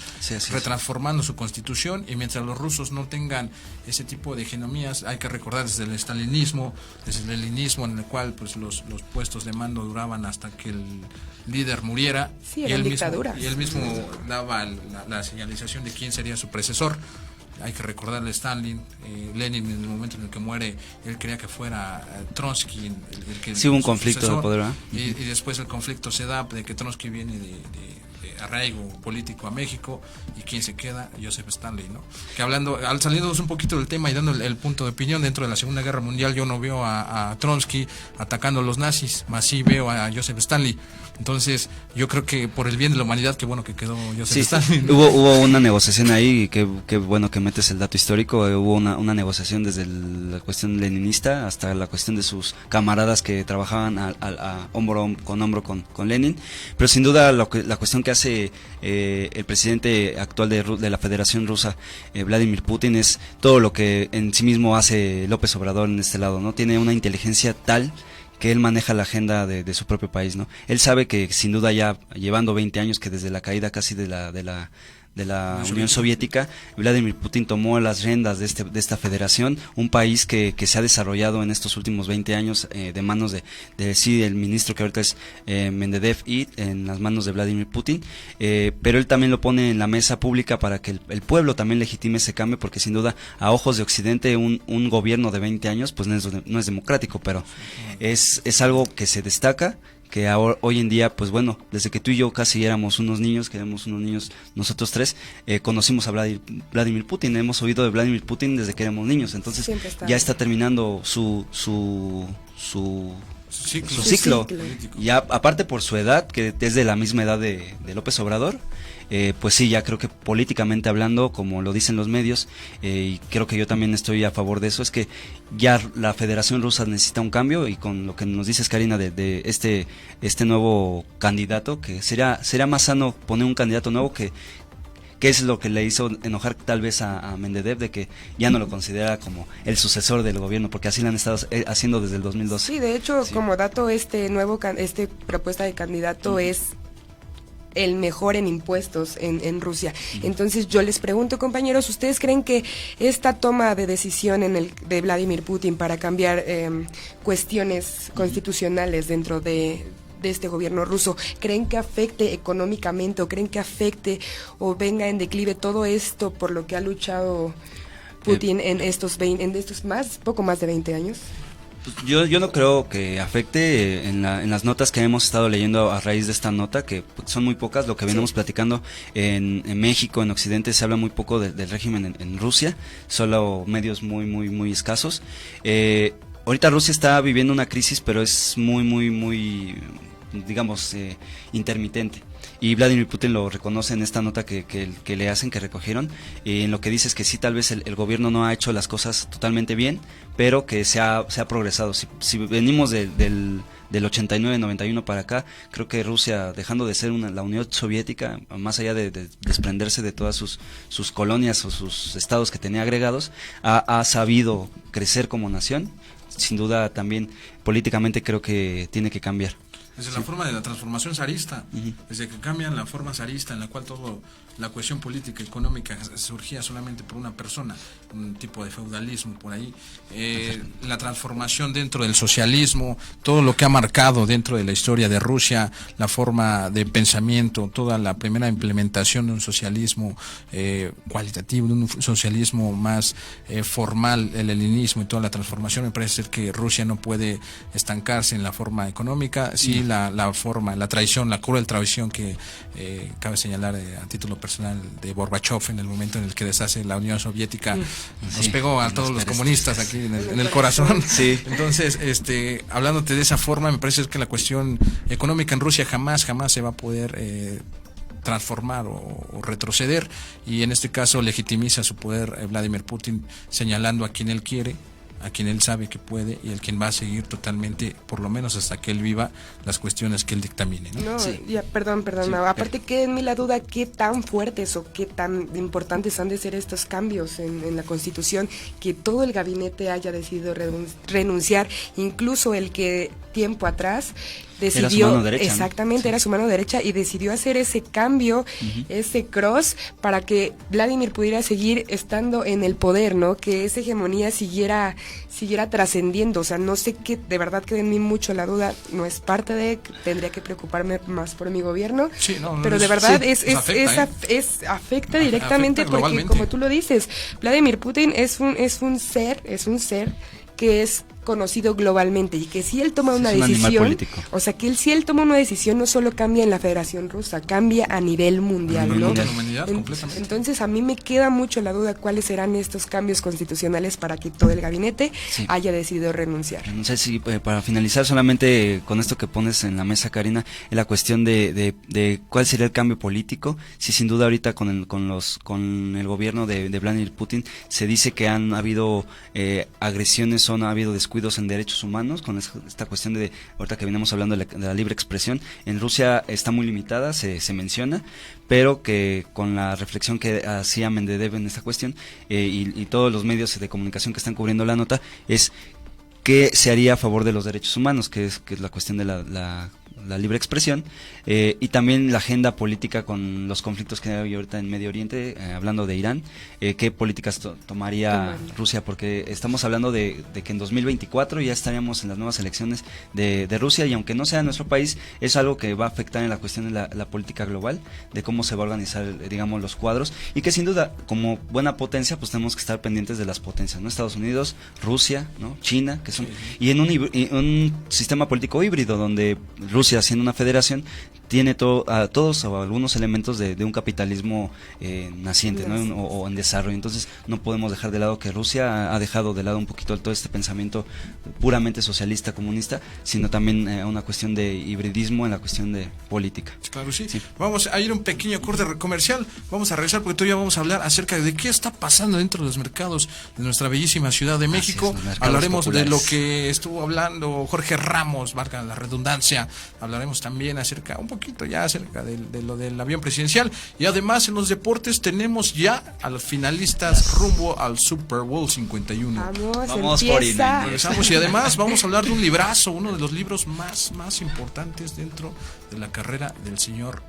retransformando su constitución, y mientras los rusos no tengan ese tipo de hegemonías, hay que recordar desde el estalinismo, desde el leninismo, en el cual pues los puestos de mando duraban hasta que el líder muriera, y él mismo daba la señalización de quién sería su predecesor. Hay que recordarle a Stalin, Lenin, en el momento en el que muere, él quería que fuera Trotsky el que hubo un conflicto de poder, ¿verdad? Y después el conflicto se da de que Trotsky viene de arraigo político a México, y quién se queda, Joseph Stalin, ¿no? Que saliéndonos un poquito del tema y dando el punto de opinión, dentro de la Segunda Guerra Mundial yo no veo a Trotsky atacando a los nazis, más sí veo a Joseph Stalin. Entonces yo creo que por el bien de la humanidad, qué bueno que quedó Joseph Stalin. Hubo una negociación ahí, que bueno que metes el dato histórico. Hubo una negociación desde la cuestión leninista hasta la cuestión de sus camaradas que trabajaban hombro con hombro con Lenin, pero sin duda la cuestión que hace el presidente actual de la Federación Rusa, Vladimir Putin, es todo lo que en sí mismo hace López Obrador en este lado, ¿no? Tiene una inteligencia tal que él maneja la agenda de su propio país, ¿no? Él sabe que sin duda, ya llevando 20 años, que desde la caída casi de la Unión Soviética, Vladimir Putin tomó las riendas de esta federación, un país que se ha desarrollado en estos últimos 20 años de manos del ministro que ahorita es Medvedev, y en las manos de Vladimir Putin, pero él también lo pone en la mesa pública para que el pueblo también legitime ese cambio, porque sin duda a ojos de Occidente un gobierno de 20 años pues no es democrático, pero es algo que se destaca, que hoy en día, pues bueno, desde que tú y yo casi éramos unos niños, nosotros tres, conocimos a Vladimir Putin, hemos oído de Vladimir Putin desde que éramos niños, entonces ya está terminando su ciclo. Ya aparte por su edad, que es de la misma edad de López Obrador, pues sí, ya creo que políticamente hablando, como lo dicen los medios, y creo que yo también estoy a favor de eso, es que ya la Federación Rusa necesita un cambio, y con lo que nos dices, Karina, de este nuevo candidato, que sería más sano poner un candidato nuevo que es lo que le hizo enojar tal vez a Medvedev, de que ya no lo considera como el sucesor del gobierno, porque así lo han estado haciendo desde el 2012. Sí, de hecho, como dato, este propuesta de candidato es el mejor en impuestos en Rusia. Entonces yo les pregunto, compañeros, ¿ustedes creen que esta toma de decisión de Vladimir Putin para cambiar cuestiones constitucionales dentro de este gobierno ruso, creen que afecte económicamente, o creen que afecte o venga en declive todo esto por lo que ha luchado Putin en estos poco más de 20 años? Yo no creo que afecte. En las notas que hemos estado leyendo a raíz de esta nota, que son muy pocas, lo que venimos platicando en México, en Occidente, se habla muy poco del régimen en Rusia, solo medios muy, muy, muy escasos. Ahorita Rusia está viviendo una crisis, pero es muy, muy, muy digamos, intermitente. Y Vladimir Putin lo reconoce en esta nota que le hacen, que recogieron, en lo que dice es que sí, tal vez el gobierno no ha hecho las cosas totalmente bien, pero que se ha progresado. Si venimos del 89-91 para acá, creo que Rusia, dejando de ser la Unión Soviética, más allá de desprenderse de todas sus colonias o sus estados que tenía agregados, ha sabido crecer como nación. Sin duda también políticamente creo que tiene que cambiar. Desde la forma de la transformación zarista, desde que cambian la forma zarista en la cual todo la cuestión política y económica surgía solamente por una persona, un tipo de feudalismo por ahí, la transformación dentro del socialismo, todo lo que ha marcado dentro de la historia de Rusia, la forma de pensamiento, toda la primera implementación de un socialismo cualitativo, de un socialismo más formal, el leninismo y toda la transformación, me parece ser que Rusia no puede estancarse en la forma económica, sí la forma, la traición, la cruel traición que cabe señalar a título personal de Gorbachev en el momento en el que deshace la Unión Soviética, nos pegó a todos los comunistas aquí en el corazón. Sí. Entonces, hablándote de esa forma, me parece que la cuestión económica en Rusia jamás se va a poder transformar o retroceder, y en este caso legitimiza su poder Vladimir Putin señalando a quien él quiere, a quien él sabe que puede y el quien va a seguir totalmente, por lo menos hasta que él viva, las cuestiones que él dictamine, ¿no? No, sí. Ya, perdón, sí, aparte queda en mí la duda qué tan fuertes o qué tan importantes han de ser estos cambios en la Constitución, que todo el gabinete haya decidido renunciar, incluso el que tiempo atrás decidió, era su mano derecha, exactamente, ¿no? Era su mano derecha y decidió hacer ese cambio, ese cross, para que Vladimir pudiera seguir estando en el poder, ¿no? Que esa hegemonía siguiera trascendiendo. O sea, no sé qué, de verdad queda en mí mucho la duda, no es parte de, tendría que preocuparme más por mi gobierno, sí, pero de verdad afecta directamente, porque como tú lo dices, Vladimir Putin es un ser que es conocido globalmente, y que si él toma una decisión, o sea, que si él toma una decisión no solo cambia en la Federación Rusa, cambia a nivel mundial, ¿no? Entonces a mí me queda mucho la duda cuáles serán estos cambios constitucionales para que todo el gabinete haya decidido renunciar. No sé si para finalizar solamente con esto que pones en la mesa, Karina, en la cuestión de cuál sería el cambio político. Sí, sin duda ahorita con el gobierno de Vladimir Putin se dice que han habido agresiones, ha habido descuidos en derechos humanos, con esta cuestión de, ahorita que venimos hablando de la libre expresión, en Rusia está muy limitada, se menciona, pero que con la reflexión que hacía Medvedev en esta cuestión, y todos los medios de comunicación que están cubriendo la nota, es qué se haría a favor de los derechos humanos, que es la cuestión de la libre expresión, y también la agenda política con los conflictos que hay ahorita en Medio Oriente, hablando de Irán, qué políticas tomaría Rusia, porque estamos hablando de que en 2024 ya estaríamos en las nuevas elecciones de Rusia, y aunque no sea en nuestro país, es algo que va a afectar en la cuestión de la política global, de cómo se va a organizar, digamos, los cuadros, y que sin duda, como buena potencia, pues tenemos que estar pendientes de las potencias, ¿no? Estados Unidos, Rusia, ¿no? China, que son, y en un sistema político híbrido, donde Rusia, siendo una federación, tiene todos o algunos elementos de un capitalismo naciente, ¿no? o en desarrollo. Entonces no podemos dejar de lado que Rusia ha dejado de lado un poquito todo este pensamiento puramente socialista, comunista, sino también una cuestión de hibridismo en la cuestión de política. Claro, sí. Vamos a ir a un pequeño corte comercial, vamos a regresar porque todavía vamos a hablar acerca de qué está pasando dentro de los mercados de nuestra bellísima Ciudad de México. Hablaremos populares. De lo que estuvo hablando Jorge Ramos, marca la redundancia. Hablaremos también un poquito ya acerca de lo del avión presidencial, y además en los deportes tenemos ya a los finalistas rumbo al Super Bowl 51. Vamos por ahí. Regresamos, y además vamos a hablar de un librazo, uno de los libros más importantes dentro de la carrera del señor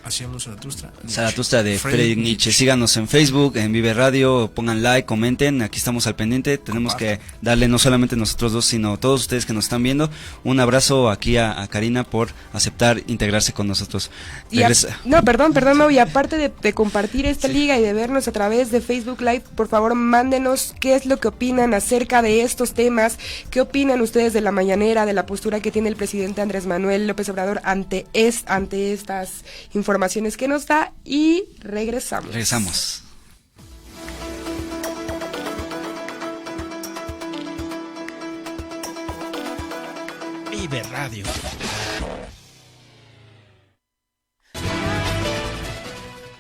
Así habló Zaratustra de Friedrich Nietzsche. Síganos en Facebook, en Vive Radio, pongan like, comenten, aquí estamos al pendiente. Tenemos que darle no solamente nosotros dos, sino todos ustedes que nos están viendo, un abrazo aquí a Karina por aceptar integrarse con nosotros. Perdón, Mau, y aparte de compartir esta liga y de vernos a través de Facebook Live, por favor mándenos qué es lo que opinan acerca de estos temas, qué opinan ustedes de la mañanera, de la postura que tiene el presidente Andrés Manuel López Obrador ante estas informaciones que nos da, y regresamos. Vive Radio.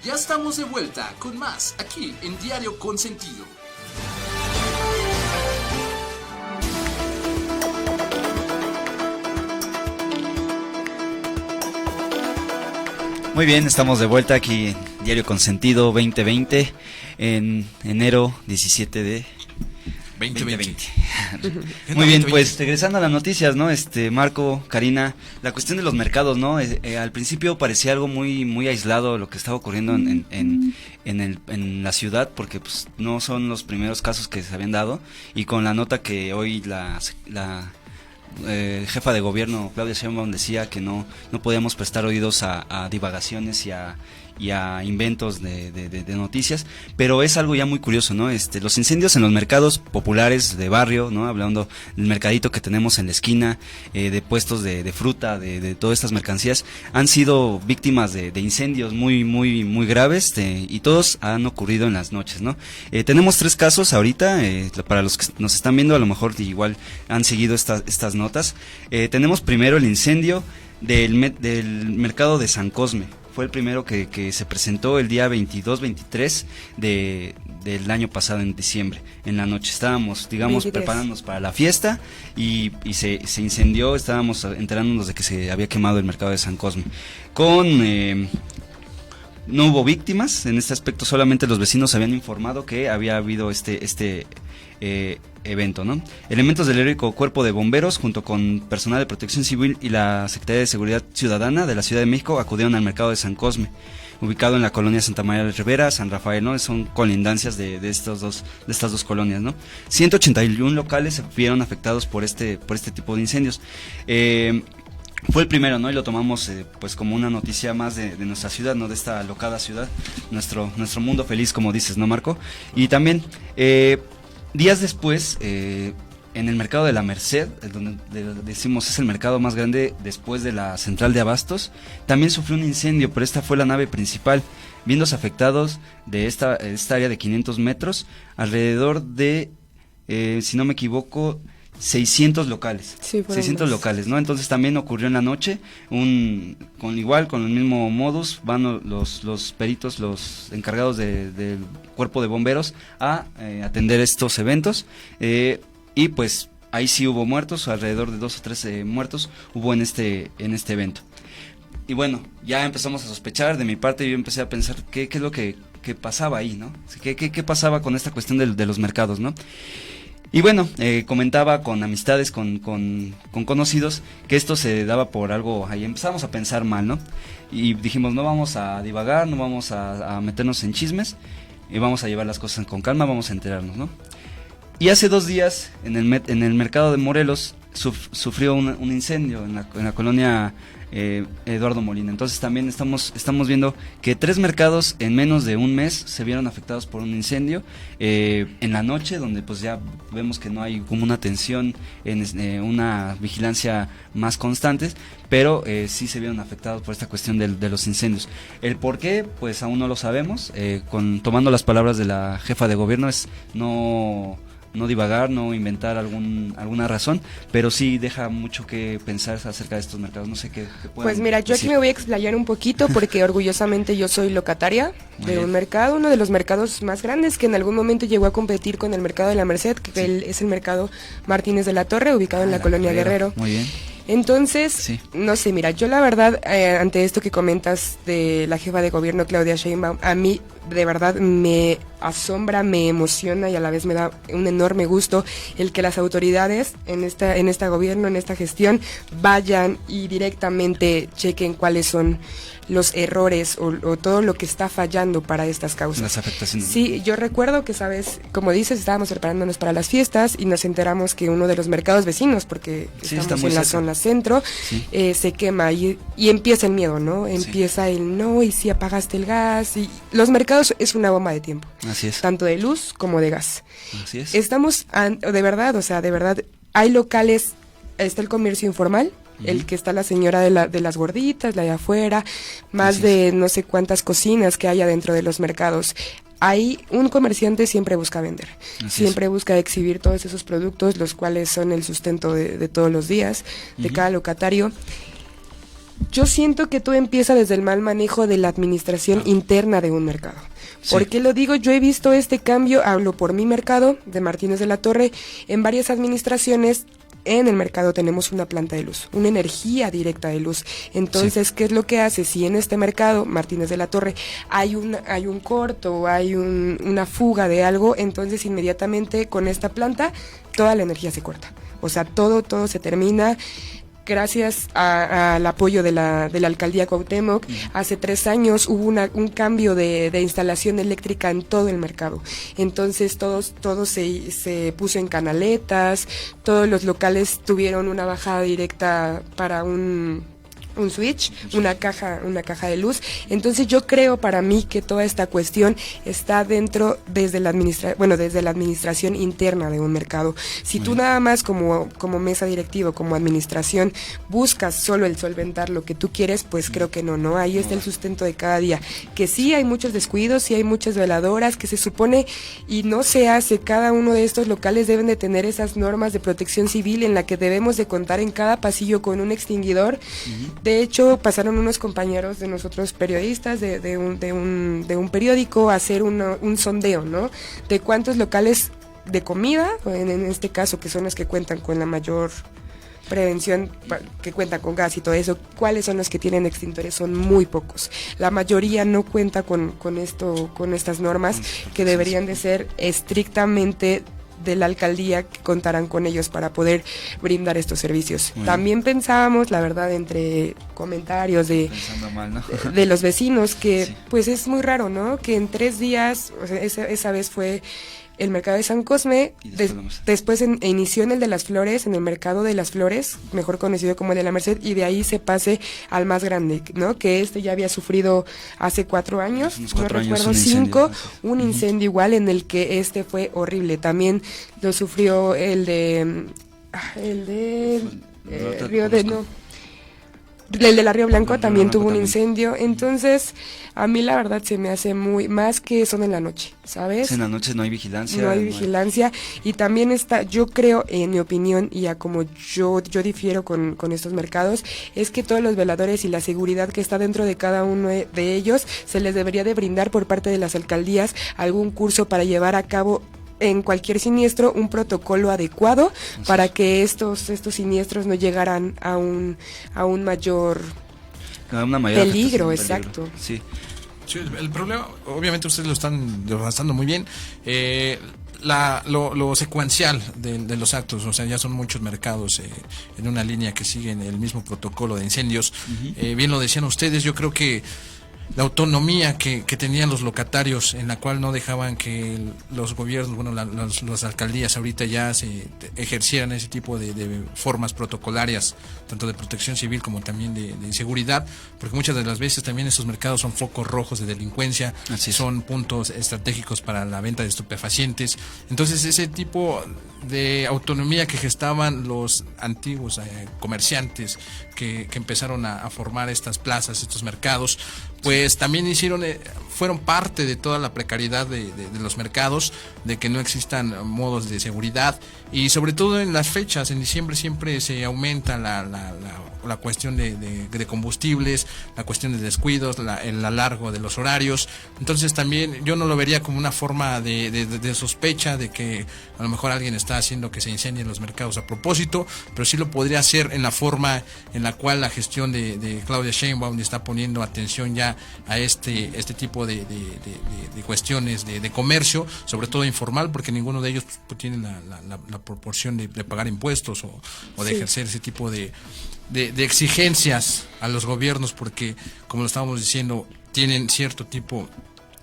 Ya estamos de vuelta con más aquí en Diario Consentido. Muy bien, estamos de vuelta aquí en Diario Consentido 2020 en enero 17 de 2020. Muy bien, pues regresando a las noticias, ¿no? Marco, Karina, la cuestión de los mercados, ¿no? Al principio parecía algo muy aislado lo que estaba ocurriendo en la ciudad, porque pues no son los primeros casos que se habían dado, y con la nota que hoy la jefa de gobierno Claudia Sheinbaum decía que no podíamos prestar oídos a divagaciones y a inventos de noticias, pero es algo ya muy curioso, ¿no? Los incendios en los mercados populares de barrio, ¿no? Hablando del mercadito que tenemos en la esquina, de puestos de fruta, de todas estas mercancías, han sido víctimas de incendios muy graves, y todos han ocurrido en las noches, ¿no? Tenemos 3 casos ahorita, para los que nos están viendo, a lo mejor igual han seguido estas notas. Tenemos primero el incendio del mercado de San Cosme. Fue el primero que se presentó el día 22-23 del año pasado, en diciembre, en la noche. Estábamos, digamos, 23. Preparándonos para la fiesta y se incendió. Estábamos enterándonos de que se había quemado el mercado de San Cosme. No hubo víctimas en este aspecto, solamente los vecinos habían informado que había habido este evento, ¿no? Elementos del heroico Cuerpo de Bomberos, junto con personal de Protección Civil y la Secretaría de Seguridad Ciudadana de la Ciudad de México, acudieron al mercado de San Cosme, ubicado en la colonia Santa María de Rivera, San Rafael, ¿no? Son colindancias de estas dos colonias, ¿no? 181 locales se vieron afectados por este tipo de incendios. Fue el primero, ¿no? Y lo tomamos pues como una noticia más de nuestra ciudad, ¿no? De esta alocada ciudad, nuestro mundo feliz, como dices, ¿no, Marco? Y también días después, en el mercado de la Merced, donde decimos es el mercado más grande después de la central de abastos, también sufrió un incendio, pero esta fue la nave principal, viéndose afectados de esta área de 500 metros, alrededor de, si no me equivoco, 600 locales, sí, 600 locales, ¿no? Entonces también ocurrió en la noche, con el mismo modus, van los peritos, los encargados del cuerpo de bomberos a atender estos eventos, y pues ahí sí hubo muertos, alrededor de 2 o 3 muertos hubo en este evento. Y bueno, ya empezamos a sospechar, de mi parte yo empecé a pensar qué es lo que pasaba ahí, ¿no? ¿Qué pasaba con esta cuestión de los mercados, ¿no? Y bueno, comentaba con amistades, con conocidos, que esto se daba por algo, ahí empezamos a pensar mal, ¿no? Y dijimos, no vamos a divagar, no vamos a meternos en chismes, y vamos a llevar las cosas con calma, vamos a enterarnos, ¿no? Y hace 2 días, en el mercado de Morelos, sufrió un incendio en la colonia Eduardo Molina. Entonces también estamos viendo que 3 mercados en menos de un mes se vieron afectados por un incendio, en la noche, donde pues ya vemos que no hay como una atención, una vigilancia más constante, pero sí se vieron afectados por esta cuestión de los incendios. El por qué, pues aún no lo sabemos, tomando las palabras de la jefa de gobierno, es no divagar, no inventar alguna razón, pero sí deja mucho que pensar acerca de estos mercados. No sé qué puedan Pues mira, yo decir. aquí me voy a explayar un poquito porque orgullosamente yo soy locataria de un mercado, uno de los mercados más grandes que en algún momento llegó a competir con el mercado de la Merced, que es el mercado Martínez de la Torre, ubicado en la colonia Guerrero. Muy bien. Entonces, Sí. no sé, mira, yo la verdad, ante esto que comentas de la jefa de gobierno Claudia Sheinbaum, a mí de verdad me asombra, me emociona y a la vez me da un enorme gusto el que las autoridades en este gobierno, en esta gestión, vayan y directamente chequen cuáles son los errores o todo lo que está fallando para estas causas. Las afectaciones. Sí, yo recuerdo que, sabes, como dices, estábamos preparándonos para las fiestas y nos enteramos que uno de los mercados vecinos, porque Sí, estamos está en la cerca. zona centro, Sí. se quema y empieza el miedo, ¿no? Empieza el no, y si apagaste el gas, y los mercados es una bomba de tiempo. Así es. Tanto de luz como de gas. Así es. Estamos, de verdad, hay locales, está el comercio informal, el que está la señora de las gorditas, la de afuera, más Así de no sé cuántas cocinas que hay adentro de los mercados. ahí un comerciante siempre busca vender, siempre busca exhibir todos esos productos, los cuales son el sustento de todos los días, de cada locatario. Yo siento que todo empieza desde el mal manejo de la administración interna de un mercado. ¿Por qué lo digo? Yo he visto este cambio, hablo por mi mercado, de Martínez de la Torre, en varias administraciones. En el mercado tenemos una planta de luz, una energía directa de luz. Entonces, ¿qué es lo que hace? Si en este mercado, Martínez de la Torre, hay un corto, hay una fuga de algo, entonces inmediatamente con esta planta toda la energía se corta. O sea, todo se termina. Gracias al apoyo de la alcaldía Cuauhtémoc, hace 3 años hubo un cambio de instalación eléctrica en todo el mercado. Entonces todo se puso en canaletas, todos los locales tuvieron una bajada directa para un switch, una caja de luz. Entonces yo creo para mí que toda esta cuestión está dentro desde la administración interna de un mercado. Si tú nada más como mesa directiva, como administración, buscas solo el solventar lo que tú quieres, pues creo que no, ahí está el sustento de cada día. Que sí hay muchos descuidos, sí hay muchas veladoras, que se supone y no se hace. Cada uno de estos locales deben de tener esas normas de protección civil en la que debemos de contar en cada pasillo con un extinguidor. De hecho, pasaron unos compañeros de nosotros periodistas de un periódico a hacer un sondeo, ¿no? De cuántos locales de comida, en este caso, que son los que cuentan con la mayor prevención, que cuentan con gas y todo eso, cuáles son los que tienen extintores. Son muy pocos. La mayoría no cuenta con estas normas que deberían de ser estrictamente de la alcaldía, que contarán con ellos para poder brindar estos servicios. También pensábamos, la verdad, entre comentarios de los vecinos, que pues es muy raro, ¿no? Que en 3 días, o sea, esa vez fue el mercado de San Cosme, después inició en el de las Flores, en el mercado de las Flores, mejor conocido como el de la Merced, y de ahí se pase al más grande, ¿no? Que ya había sufrido hace 4 años, no recuerdo, 5, un incendio igual, en el que fue horrible. También lo sufrió el de la Río Blanco, también tuvo un incendio. Entonces, a mí la verdad se me hace más que son en la noche, ¿sabes? En la noche no hay vigilancia. No hay vigilancia. Y también yo creo, en mi opinión, y a como yo difiero con estos mercados, es que todos los veladores y la seguridad que está dentro de cada uno de ellos, se les debería de brindar por parte de las alcaldías algún curso para llevar a cabo en cualquier siniestro un protocolo adecuado para que estos siniestros no llegaran a un mayor peligro, exacto. Sí, el problema, obviamente ustedes lo están devastando muy bien. Lo secuencial de los actos, o sea, ya son muchos mercados en una línea que siguen el mismo protocolo de incendios. Bien lo decían ustedes, yo creo que la autonomía que tenían los locatarios, en la cual no dejaban que los gobiernos, las alcaldías ahorita ya se ejercieran ese tipo de formas protocolarias, tanto de protección civil como también de seguridad, porque muchas de las veces también estos mercados son focos rojos de delincuencia, son puntos estratégicos para la venta de estupefacientes. Entonces ese tipo de autonomía que gestaban los antiguos comerciantes que empezaron a formar estas plazas, estos mercados, pues también fueron parte de toda la precariedad de los mercados, de que no existan modos de seguridad, y sobre todo en las fechas, en diciembre siempre se aumenta la cuestión de combustibles, la cuestión de descuidos, el alargo de los horarios. Entonces también yo no lo vería como una forma de sospecha de que a lo mejor alguien está haciendo que se incendien los mercados a propósito, pero sí lo podría hacer en la forma en la cual la gestión de Claudia Sheinbaum está poniendo atención ya a este tipo de cuestiones de comercio, sobre todo informal, porque ninguno de ellos pues, tiene la proporción de pagar impuestos o de ejercer ese tipo de exigencias a los gobiernos, porque como lo estábamos diciendo, tienen cierto tipo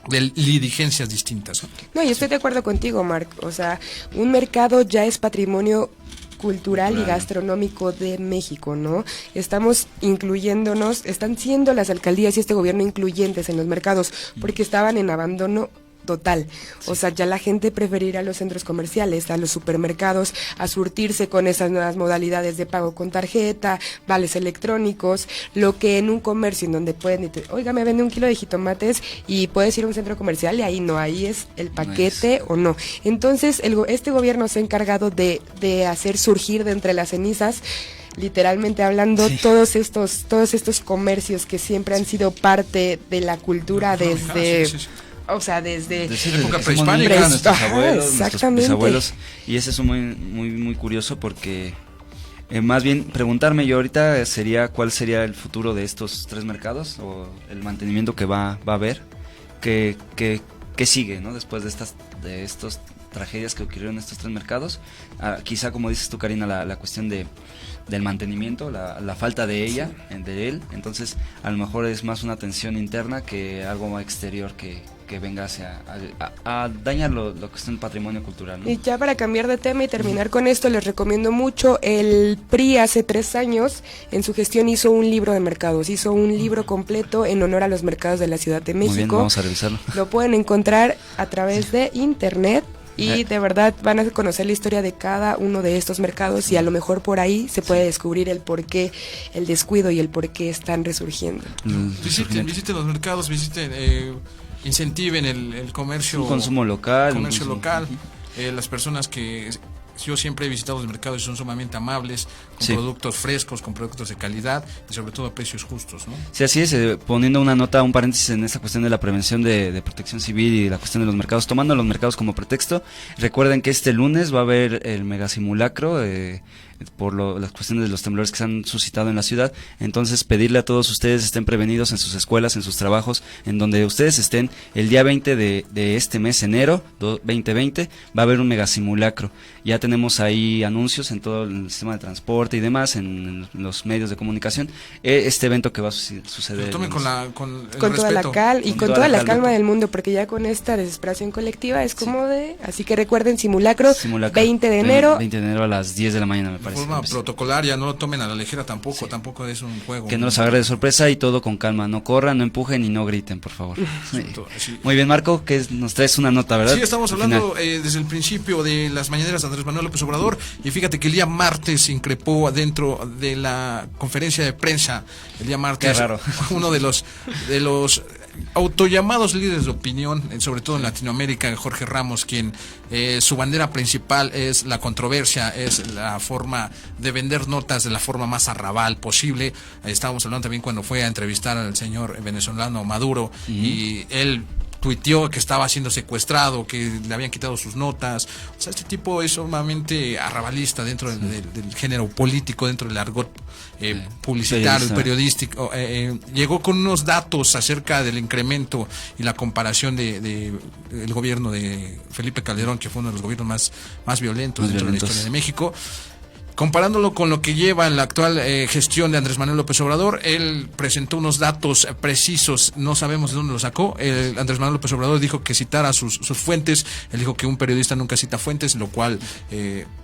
de diligencias distintas. No, y estoy de acuerdo contigo, Marc. O sea, un mercado ya es patrimonio cultural y gastronómico de México, ¿no? Estamos incluyéndonos, están siendo las alcaldías y este gobierno incluyentes en los mercados, porque estaban en abandono total. O sea, ya la gente prefiere ir a los centros comerciales, a los supermercados, a surtirse con esas nuevas modalidades de pago con tarjeta, vales electrónicos, lo que en un comercio en donde pueden, oiga, me vende 1 kilo de jitomates y puedes ir a un centro comercial y ahí no, ahí es el paquete o no. Entonces, este gobierno se ha encargado de hacer surgir de entre las cenizas, literalmente hablando, todos estos comercios que siempre han sido parte de la cultura desde... O sea, desde época prehispánica, nuestros abuelos, nuestros bisabuelos, y ese es muy curioso porque más bien preguntarme yo ahorita sería cuál sería el futuro de estos 3 mercados o el mantenimiento que va a haber, qué sigue, ¿no? Después de estos tragedias que ocurrieron en estos 3 mercados, quizá como dices tú, Karina, la cuestión del mantenimiento, la falta de de él, entonces a lo mejor es más una tensión interna que algo exterior que venga a dañar lo que es un patrimonio cultural, ¿no? Y ya para cambiar de tema y terminar con esto, les recomiendo mucho, el PRI hace 3 años en su gestión hizo un libro de mercados, hizo un libro completo en honor a los mercados de la Ciudad de México. Muy bien, vamos a revisarlo. Lo pueden encontrar a través de internet. Y de verdad van a conocer la historia de cada uno de estos mercados y a lo mejor por ahí se puede descubrir el por qué, el descuido y el por qué están resurgiendo. Visiten los mercados, incentiven el comercio. Un consumo local. Comercio local. Las personas que... Yo siempre he visitado los mercados y son sumamente amables, con productos frescos, con productos de calidad y sobre todo a precios justos, ¿no? Sí, así es, poniendo una nota, un paréntesis en esta cuestión de la prevención de protección civil y la cuestión de los mercados, tomando los mercados como pretexto, recuerden que este lunes va a haber el megasimulacro por las cuestiones de los temblores que se han suscitado en la ciudad, entonces pedirle a todos ustedes estén prevenidos en sus escuelas, en sus trabajos, en donde ustedes estén, el día 20 de este mes, enero 2020, va a haber un megasimulacro. Ya tenemos ahí anuncios en todo el sistema de transporte y demás, en los medios de comunicación, este evento que va a suceder. Tomen con toda la toda la calma del mundo, porque ya con esta desesperación colectiva es como así que recuerden, simulacro 20 de enero. 20 de enero a las 10 de la mañana, me parece. De forma protocolaria, no lo tomen a la ligera tampoco es un juego. Que no los agarre de sorpresa y todo con calma, no corran, no empujen y no griten, por favor. Sí. Muy bien, Marco, que nos traes una nota, ¿verdad? Sí, estamos hablando desde el principio de las mañaneras de Andrés Manuel López Obrador, y fíjate que el día martes increpó adentro de la conferencia de prensa, el día martes. Qué raro. Uno de los autollamados líderes de opinión, sobre todo en Latinoamérica, Jorge Ramos, quien su bandera principal es la controversia, es la forma de vender notas de la forma más arrabal posible. Estábamos hablando también cuando fue a entrevistar al señor venezolano Maduro, y él tuiteó que estaba siendo secuestrado, que le habían quitado sus notas. O sea, este tipo es sumamente arrabalista dentro del género político, dentro del argot publicitario, periodístico. Llegó con unos datos acerca del incremento y la comparación de el gobierno de Felipe Calderón, que fue uno de los gobiernos más violentos dentro de la historia de México. Comparándolo con lo que lleva en la actual gestión de Andrés Manuel López Obrador, él presentó unos datos precisos, no sabemos de dónde los sacó. Andrés Manuel López Obrador dijo que citara sus fuentes, él dijo que un periodista nunca cita fuentes, lo cual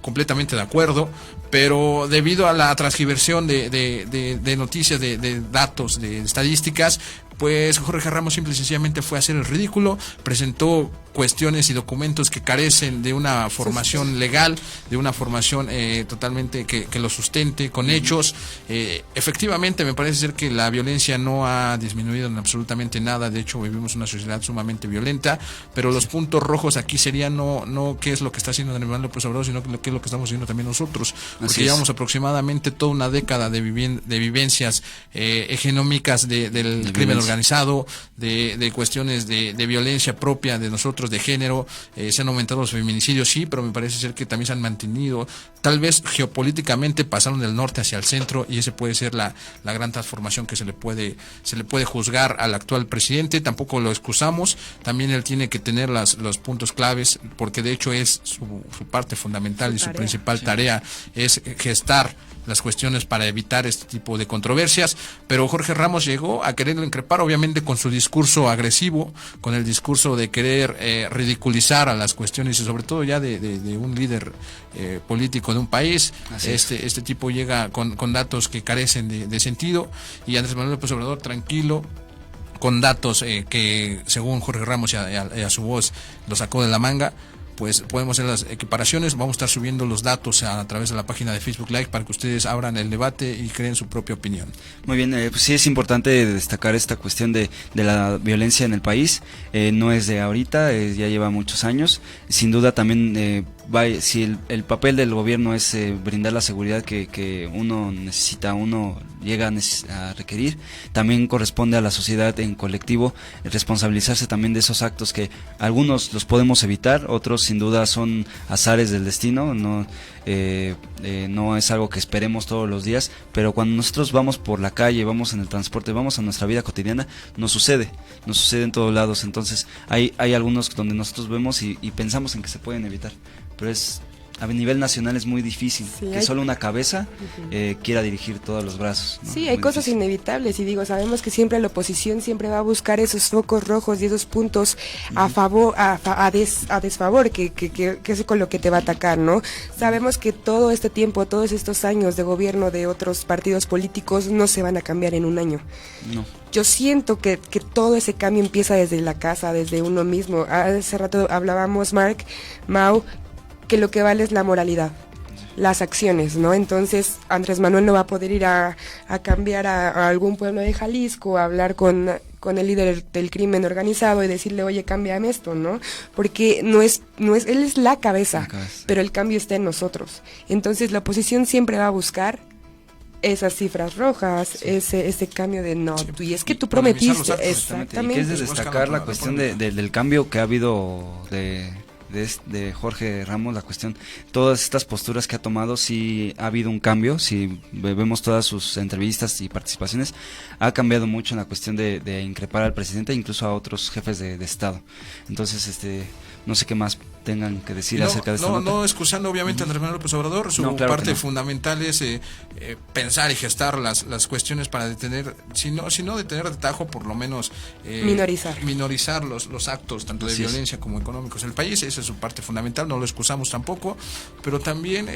completamente de acuerdo, pero debido a la transgiversión de noticias, de datos, de estadísticas, pues Jorge Ramos simple y sencillamente fue a hacer el ridículo, presentó cuestiones y documentos que carecen de una formación legal, de una formación totalmente que lo sustente con hechos. Efectivamente, me parece ser que la violencia no ha disminuido en absolutamente nada, de hecho vivimos una sociedad sumamente violenta, pero los puntos rojos aquí serían no qué es lo que está haciendo Andrés Manuel López Obrador, sino qué es lo que estamos haciendo también nosotros, porque llevamos aproximadamente toda una década de vivencias hegemónicas del crimen organizado, de cuestiones de violencia propia de nosotros, de género. Se han aumentado los feminicidios, sí, pero me parece ser que también se han mantenido. Tal vez geopolíticamente pasaron del norte hacia el centro, y ese puede ser la gran transformación que se le puede juzgar al actual presidente. Tampoco lo excusamos, también él tiene que tener los puntos claves, porque de hecho es su parte fundamental y su principal tarea es gestar las cuestiones para evitar este tipo de controversias, pero Jorge Ramos llegó a quererlo increpar, obviamente con su discurso agresivo, con el discurso de querer ridiculizar a las cuestiones y sobre todo ya de un líder político de un país. Este tipo llega con datos que carecen de sentido, y Andrés Manuel López Obrador tranquilo, con datos que según Jorge Ramos y a su voz lo sacó de la manga, pues podemos hacer las equiparaciones. Vamos a estar subiendo los datos a través de la página de Facebook Live para que ustedes abran el debate y creen su propia opinión. Muy bien, pues sí es importante destacar esta cuestión de la violencia en el país. No es de ahorita, ya lleva muchos años. Sin duda también si el papel del gobierno es brindar la seguridad que uno necesita, uno llega a requerir, también corresponde a la sociedad en colectivo responsabilizarse también de esos actos que algunos los podemos evitar, otros sin duda son azares del destino, no es algo que esperemos todos los días, pero cuando nosotros vamos por la calle, vamos en el transporte, vamos a nuestra vida cotidiana, nos sucede en todos lados. Entonces hay algunos donde nosotros vemos y pensamos en que se pueden evitar, pero a nivel nacional es muy difícil que solo una cabeza quiera dirigir todos los brazos, ¿no? Sí, hay cosas inevitables y sabemos que siempre la oposición siempre va a buscar esos focos rojos y esos puntos a favor, a desfavor, que es con lo que te va a atacar, ¿no? Sabemos que todo este tiempo, todos estos años de gobierno de otros partidos políticos no se van a cambiar en un año. No. Yo siento que todo ese cambio empieza desde la casa, desde uno mismo. Hace rato hablábamos, Mau, que lo que vale es la moralidad, las acciones, ¿no? Entonces Andrés Manuel no va a poder ir a cambiar a algún pueblo de Jalisco, a hablar con el líder del crimen organizado y decirle, oye, cámbiame esto, ¿no? Porque no es él es la cabeza, pero el cambio está en nosotros. Entonces la oposición siempre va a buscar esas cifras rojas, ese cambio de no, y es que tú prometiste, exactamente. Y que es de destacar la cuestión del cambio que ha habido de Jorge Ramos, la cuestión, todas estas posturas que ha tomado, sí ha habido un cambio, si vemos todas sus entrevistas y participaciones, ha cambiado mucho en la cuestión de increpar al presidente, incluso a otros jefes de Estado. Entonces, no sé qué más tengan que decir acerca de esta nota. No excusando obviamente a Andrés Manuel López Obrador, su parte fundamental es pensar y gestar las cuestiones para detener, si no detener de tajo, por lo menos minorizar los actos tanto de violencia como económicos en el país. Esa es su parte fundamental, no lo excusamos tampoco, pero también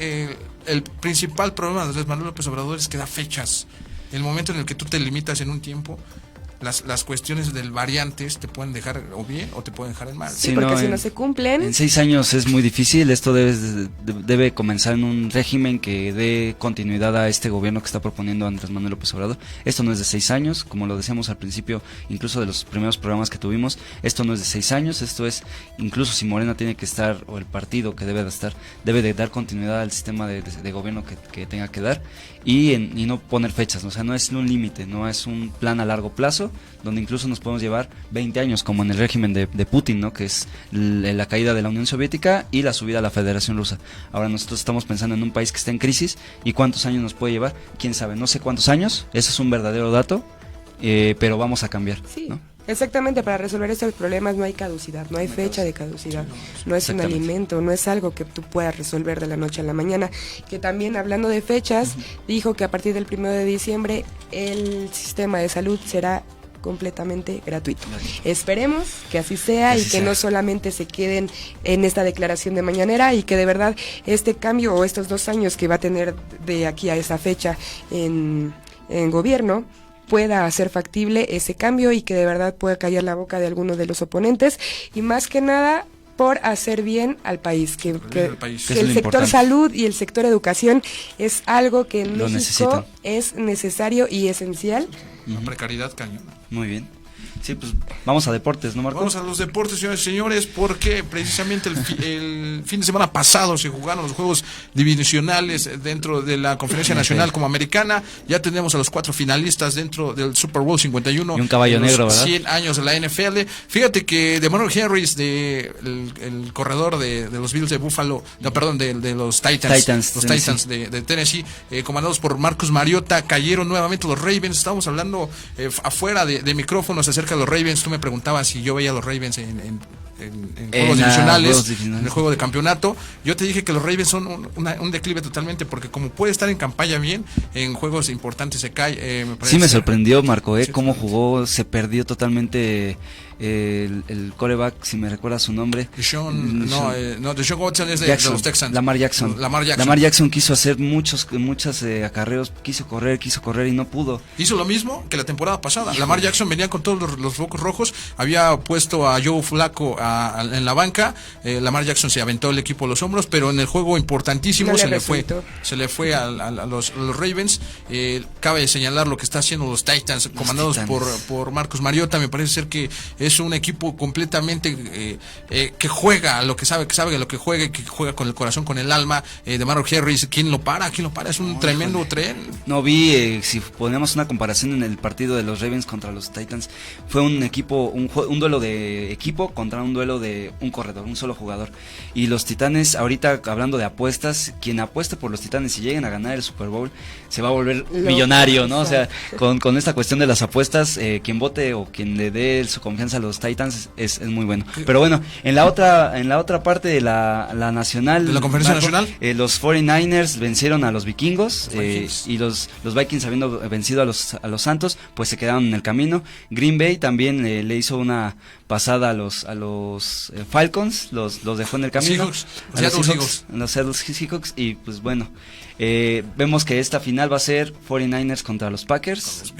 el principal problema de Andrés Manuel López Obrador es que da fechas. El momento en el que tú te limitas en un tiempo, las cuestiones del variantes te pueden dejar o bien o te pueden dejar en mal. Sí, porque si no se cumplen. En 6 años es muy difícil. Esto debe comenzar en un régimen que dé continuidad a este gobierno que está proponiendo Andrés Manuel López Obrador. Esto no es de 6 años, como lo decíamos al principio, incluso de los primeros programas que tuvimos. Esto no es de 6 años, esto es, incluso si Morena tiene que estar, o el partido que debe de estar, debe de dar continuidad al sistema de gobierno que tenga que dar y no poner fechas, ¿no? O sea, no es un límite, no es un plan a largo plazo, donde incluso nos podemos llevar 20 años, como en el régimen de Putin, ¿no? Que es la caída de la Unión Soviética y la subida a la Federación Rusa. Ahora nosotros estamos pensando en un país que está en crisis, y ¿cuántos años nos puede llevar? ¿Quién sabe? No sé cuántos años, ese es un verdadero dato, pero vamos a cambiar, sí, ¿no? Exactamente, para resolver estos problemas no hay caducidad, no hay fecha de caducidad, no es un alimento, no es algo que tú puedas resolver de la noche a la mañana. Que también, hablando de fechas, dijo que a partir del 1 de diciembre el sistema de salud será completamente gratuito. Esperemos que así sea y que no solamente se queden en esta declaración de mañanera, y que de verdad este cambio o estos 2 años que va a tener de aquí a esa fecha en gobierno pueda hacer factible ese cambio y que de verdad pueda callar la boca de alguno de los oponentes, y más que nada por hacer bien al país, que el sector salud y el sector educación es algo que en México es necesario y esencial. La precariedad cañona. Muy bien. Sí, pues vamos a deportes, ¿no, Marco? Vamos a los deportes, señores y señores, porque precisamente el fin de semana pasado se jugaron los juegos divisionales dentro de la Conferencia Nacional como Americana. Ya tenemos a los 4 finalistas dentro del Super Bowl 51. Y un caballo negro, ¿verdad? 100 años de la NFL. Fíjate que DeMarcus Harris, el corredor de los Bills de Buffalo, de los Titans de Tennessee, comandados por Marcus Mariota, cayeron nuevamente los Ravens. Estábamos hablando afuera de micrófonos acerca de los Ravens. Tú me preguntabas si yo veía a los Ravens en juegos divisionales, en el juego de campeonato. Yo te dije que los Ravens son un declive totalmente, porque como puede estar en campaña bien, en juegos importantes se cae. Me sorprendió, Marco, cómo jugó, se perdió totalmente el quarterback, si me recuerda su nombre. Deshaun Watson es de los Texans. Lamar Jackson quiso hacer muchos acarreos, quiso correr y no pudo. Hizo lo mismo que la temporada pasada. Lamar Jackson venía con todos los focos rojos. Había puesto a Joe Flacco en la banca. Lamar Jackson se aventó el equipo a los hombros, pero en el juego importantísimo se le fue a los Ravens. Cabe señalar lo que está haciendo los Titans, comandados por Marcus Mariota. Me parece ser que es un equipo completamente que juega lo que sabe lo que juega, que juega con el corazón, con el alma. De Mark Harris, ¿quién lo para? Es un tremendo tren. No vi, si ponemos una comparación en el partido de los Ravens contra los Titans, fue un duelo de equipo contra un duelo de un corredor, un solo jugador. Y los Titanes, ahorita hablando de apuestas, quien apueste por los Titanes y lleguen a ganar el Super Bowl, se va a volver millonario, ¿no? O sea, con esta cuestión de las apuestas, quien vote o quien le dé su confianza a los Titans es muy bueno. Pero bueno, en la otra parte de la nacional, de la conferencia nacional, los 49ers vencieron a los vikingos, y los Vikings, habiendo vencido a los Santos, pues se quedaron en el camino. Green Bay también le hizo una pasada a los Falcons, los dejó en el camino. Los Seattle Seahawks, y pues bueno, vemos que esta final va a ser 49ers contra los Packers.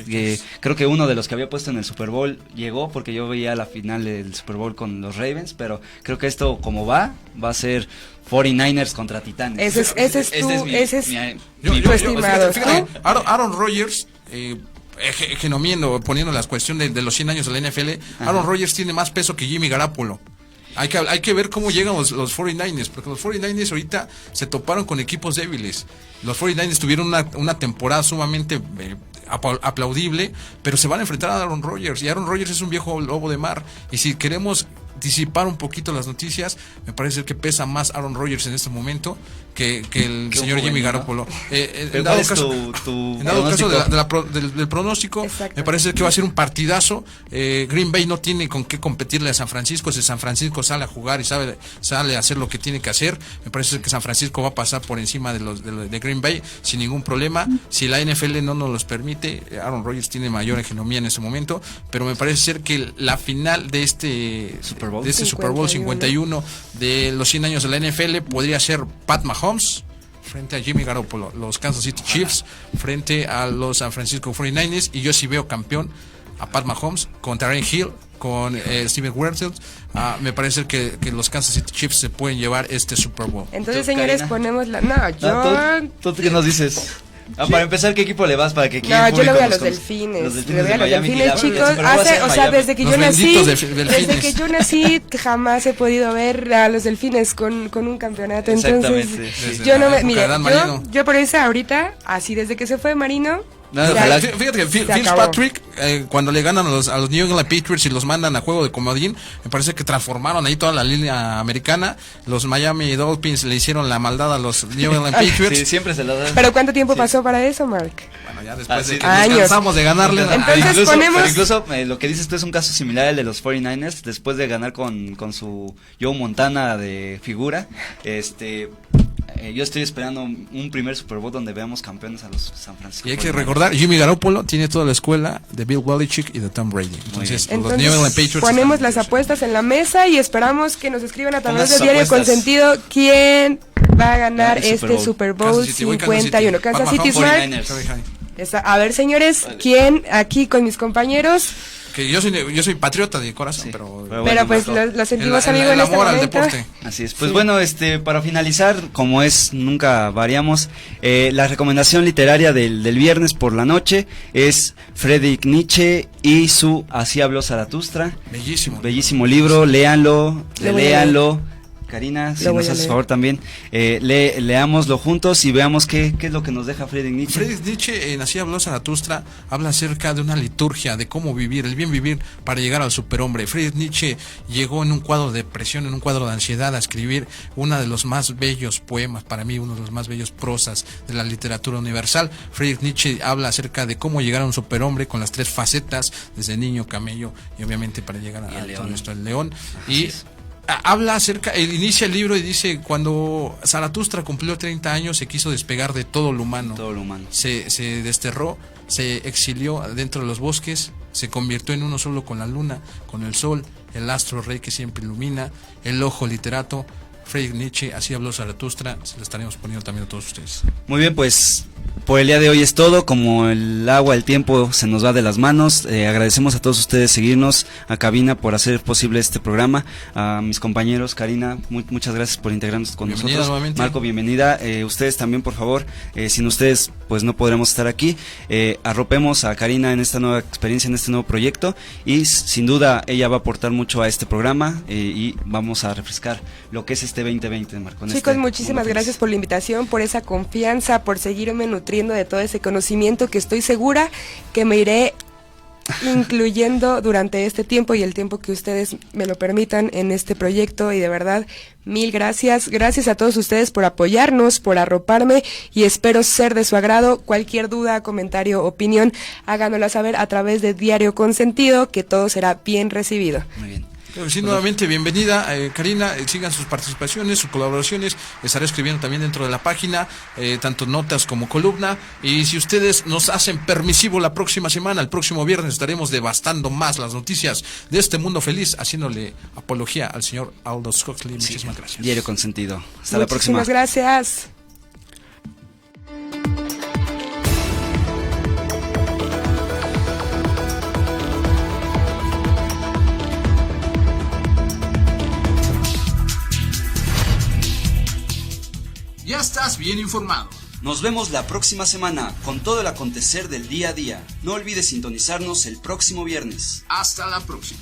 Creo que uno de los que había puesto en el Super Bowl llegó, porque yo veía la final del Super Bowl con los Ravens, pero creo que esto, como va a ser 49ers contra Titanes. Ese es mi estimado. Fíjate, Aaron Rodgers, poniendo la cuestión de los 100 años de la NFL, Aaron Rodgers tiene más peso que Jimmy Garoppolo. Hay que ver cómo llegan los 49ers, porque los 49ers ahorita se toparon con equipos débiles. Los 49ers tuvieron una temporada sumamente aplaudible, pero se van a enfrentar a Aaron Rodgers, y Aaron Rodgers es un viejo lobo de mar, y si queremos disipar un poquito las noticias, me parece que pesa más Aaron Rodgers en este momento que el señor Jimmy Garoppolo. En dado caso del pronóstico, exacto, me parece que va a ser un partidazo. Green Bay no tiene con qué competirle a San Francisco. Si San Francisco sale a jugar y sale a hacer lo que tiene que hacer, me parece que San Francisco va a pasar por encima de Green Bay sin ningún problema. Si la NFL no nos los permite, Aaron Rodgers tiene mayor hegemonía en ese momento, pero me parece ser que la final de este Super Bowl 51 de los 100 años de la NFL podría ser Pat Mahomes frente a Jimmy Garoppolo, los Kansas City Chiefs frente a los San Francisco 49ers, y yo sí veo campeón a Pat Mahomes con Tyreek Hill, con Steven Wirtz. Me parece que los Kansas City Chiefs se pueden llevar este Super Bowl. Entonces, señores, ponemos la... No, yo... ¿Tú qué nos dices? Para empezar, ¿qué equipo le vas? Para que no, yo le voy a los Delfines. Le voy a los Delfines, chicos. Desde que yo nací, jamás he podido ver a los Delfines con un campeonato. Entonces, yo no me... Mire, yo por eso ahorita, así desde que se fue Marino... Fíjate que Fitzpatrick, cuando le ganan a los New England Patriots y los mandan a juego de comodín, me parece que transformaron ahí toda la línea americana. Los Miami Dolphins le hicieron la maldad a los New England Patriots. Sí, siempre se lo dan. ¿Pero cuánto tiempo pasó para eso, Mark? Bueno, ya después de que nos cansamos de ganarle. Entonces incluso lo que dices tú es un caso similar al de los 49ers, después de ganar con su Joe Montana de figura. Yo estoy esperando un primer Super Bowl donde veamos campeones a los San Francisco. Y hay que recordar, Jimmy Garoppolo tiene toda la escuela de Bill Belichick y de Tom Brady. Entonces los New England Patriots ponemos las apuestas en la mesa y esperamos que nos escriban a través del Diario Consentido quién va a ganar este Super Bowl 51. Kansas City, a ver, señores, ¿quién aquí con mis compañeros? Que yo soy patriota de corazón, pero pues lo sentimos amigo en este amor al momento. deporte. Así es. Pues bueno, para finalizar, como es, nunca variamos, la recomendación literaria del viernes por la noche es Friedrich Nietzsche y su Así habló Zaratustra. Bellísimo libro, léanlo. Karina, si nos haces favor también, leámoslo juntos y veamos qué es lo que nos deja Friedrich Nietzsche. Friedrich Nietzsche, en Así habló Zaratustra, habla acerca de una liturgia, de cómo vivir, el bien vivir para llegar al superhombre. Friedrich Nietzsche llegó en un cuadro de depresión, en un cuadro de ansiedad, a escribir uno de los más bellos poemas, para mí uno de los más bellos prosas de la literatura universal. Friedrich Nietzsche habla acerca de cómo llegar a un superhombre con las 3 facetas, desde niño, camello y obviamente para llegar a todo el león. Y habla acerca, inicia el libro y dice: cuando Zaratustra cumplió 30 años se quiso despegar de todo lo humano. Se desterró, se exilió dentro de los bosques, se convirtió en uno solo con la luna, con el sol, el astro rey que siempre ilumina, el ojo literato. Friedrich Nietzsche, así habló Zaratustra, se la estaremos poniendo también a todos ustedes. Muy bien, pues por el día de hoy es todo. Como el agua, el tiempo se nos va de las manos, agradecemos a todos ustedes seguirnos, a Cabina por hacer posible este programa, a mis compañeros. Karina, muchas gracias por integrarnos con nosotros. Nuevamente. Marco, bienvenida. Ustedes también, por favor, sin ustedes pues no podremos estar aquí. Arropemos a Karina en esta nueva experiencia, en este nuevo proyecto, y sin duda ella va a aportar mucho a este programa, y vamos a refrescar lo que es este 2020, Marco. Chicos, muchísimas gracias por la invitación, por esa confianza, por seguirme nutriendo de todo ese conocimiento que estoy segura que me iré incluyendo durante este tiempo y el tiempo que ustedes me lo permitan en este proyecto. Y de verdad, mil gracias. Gracias a todos ustedes por apoyarnos, por arroparme, y espero ser de su agrado. Cualquier duda, comentario, opinión, háganosla saber a través de Diario Consentido, que todo será bien recibido. Muy bien. Pero sí, nuevamente bienvenida, Karina, sigan sus participaciones, sus colaboraciones, estaré escribiendo también dentro de la página, tanto notas como columna, y si ustedes nos hacen permisivo la próxima semana, el próximo viernes, estaremos devastando más las noticias de este mundo feliz, haciéndole apología al señor Aldous Huxley. Muchísimas gracias. Diario Consentido. Hasta la próxima. Muchísimas gracias. Ya estás bien informado. Nos vemos la próxima semana con todo el acontecer del día a día. No olvides sintonizarnos el próximo viernes. Hasta la próxima.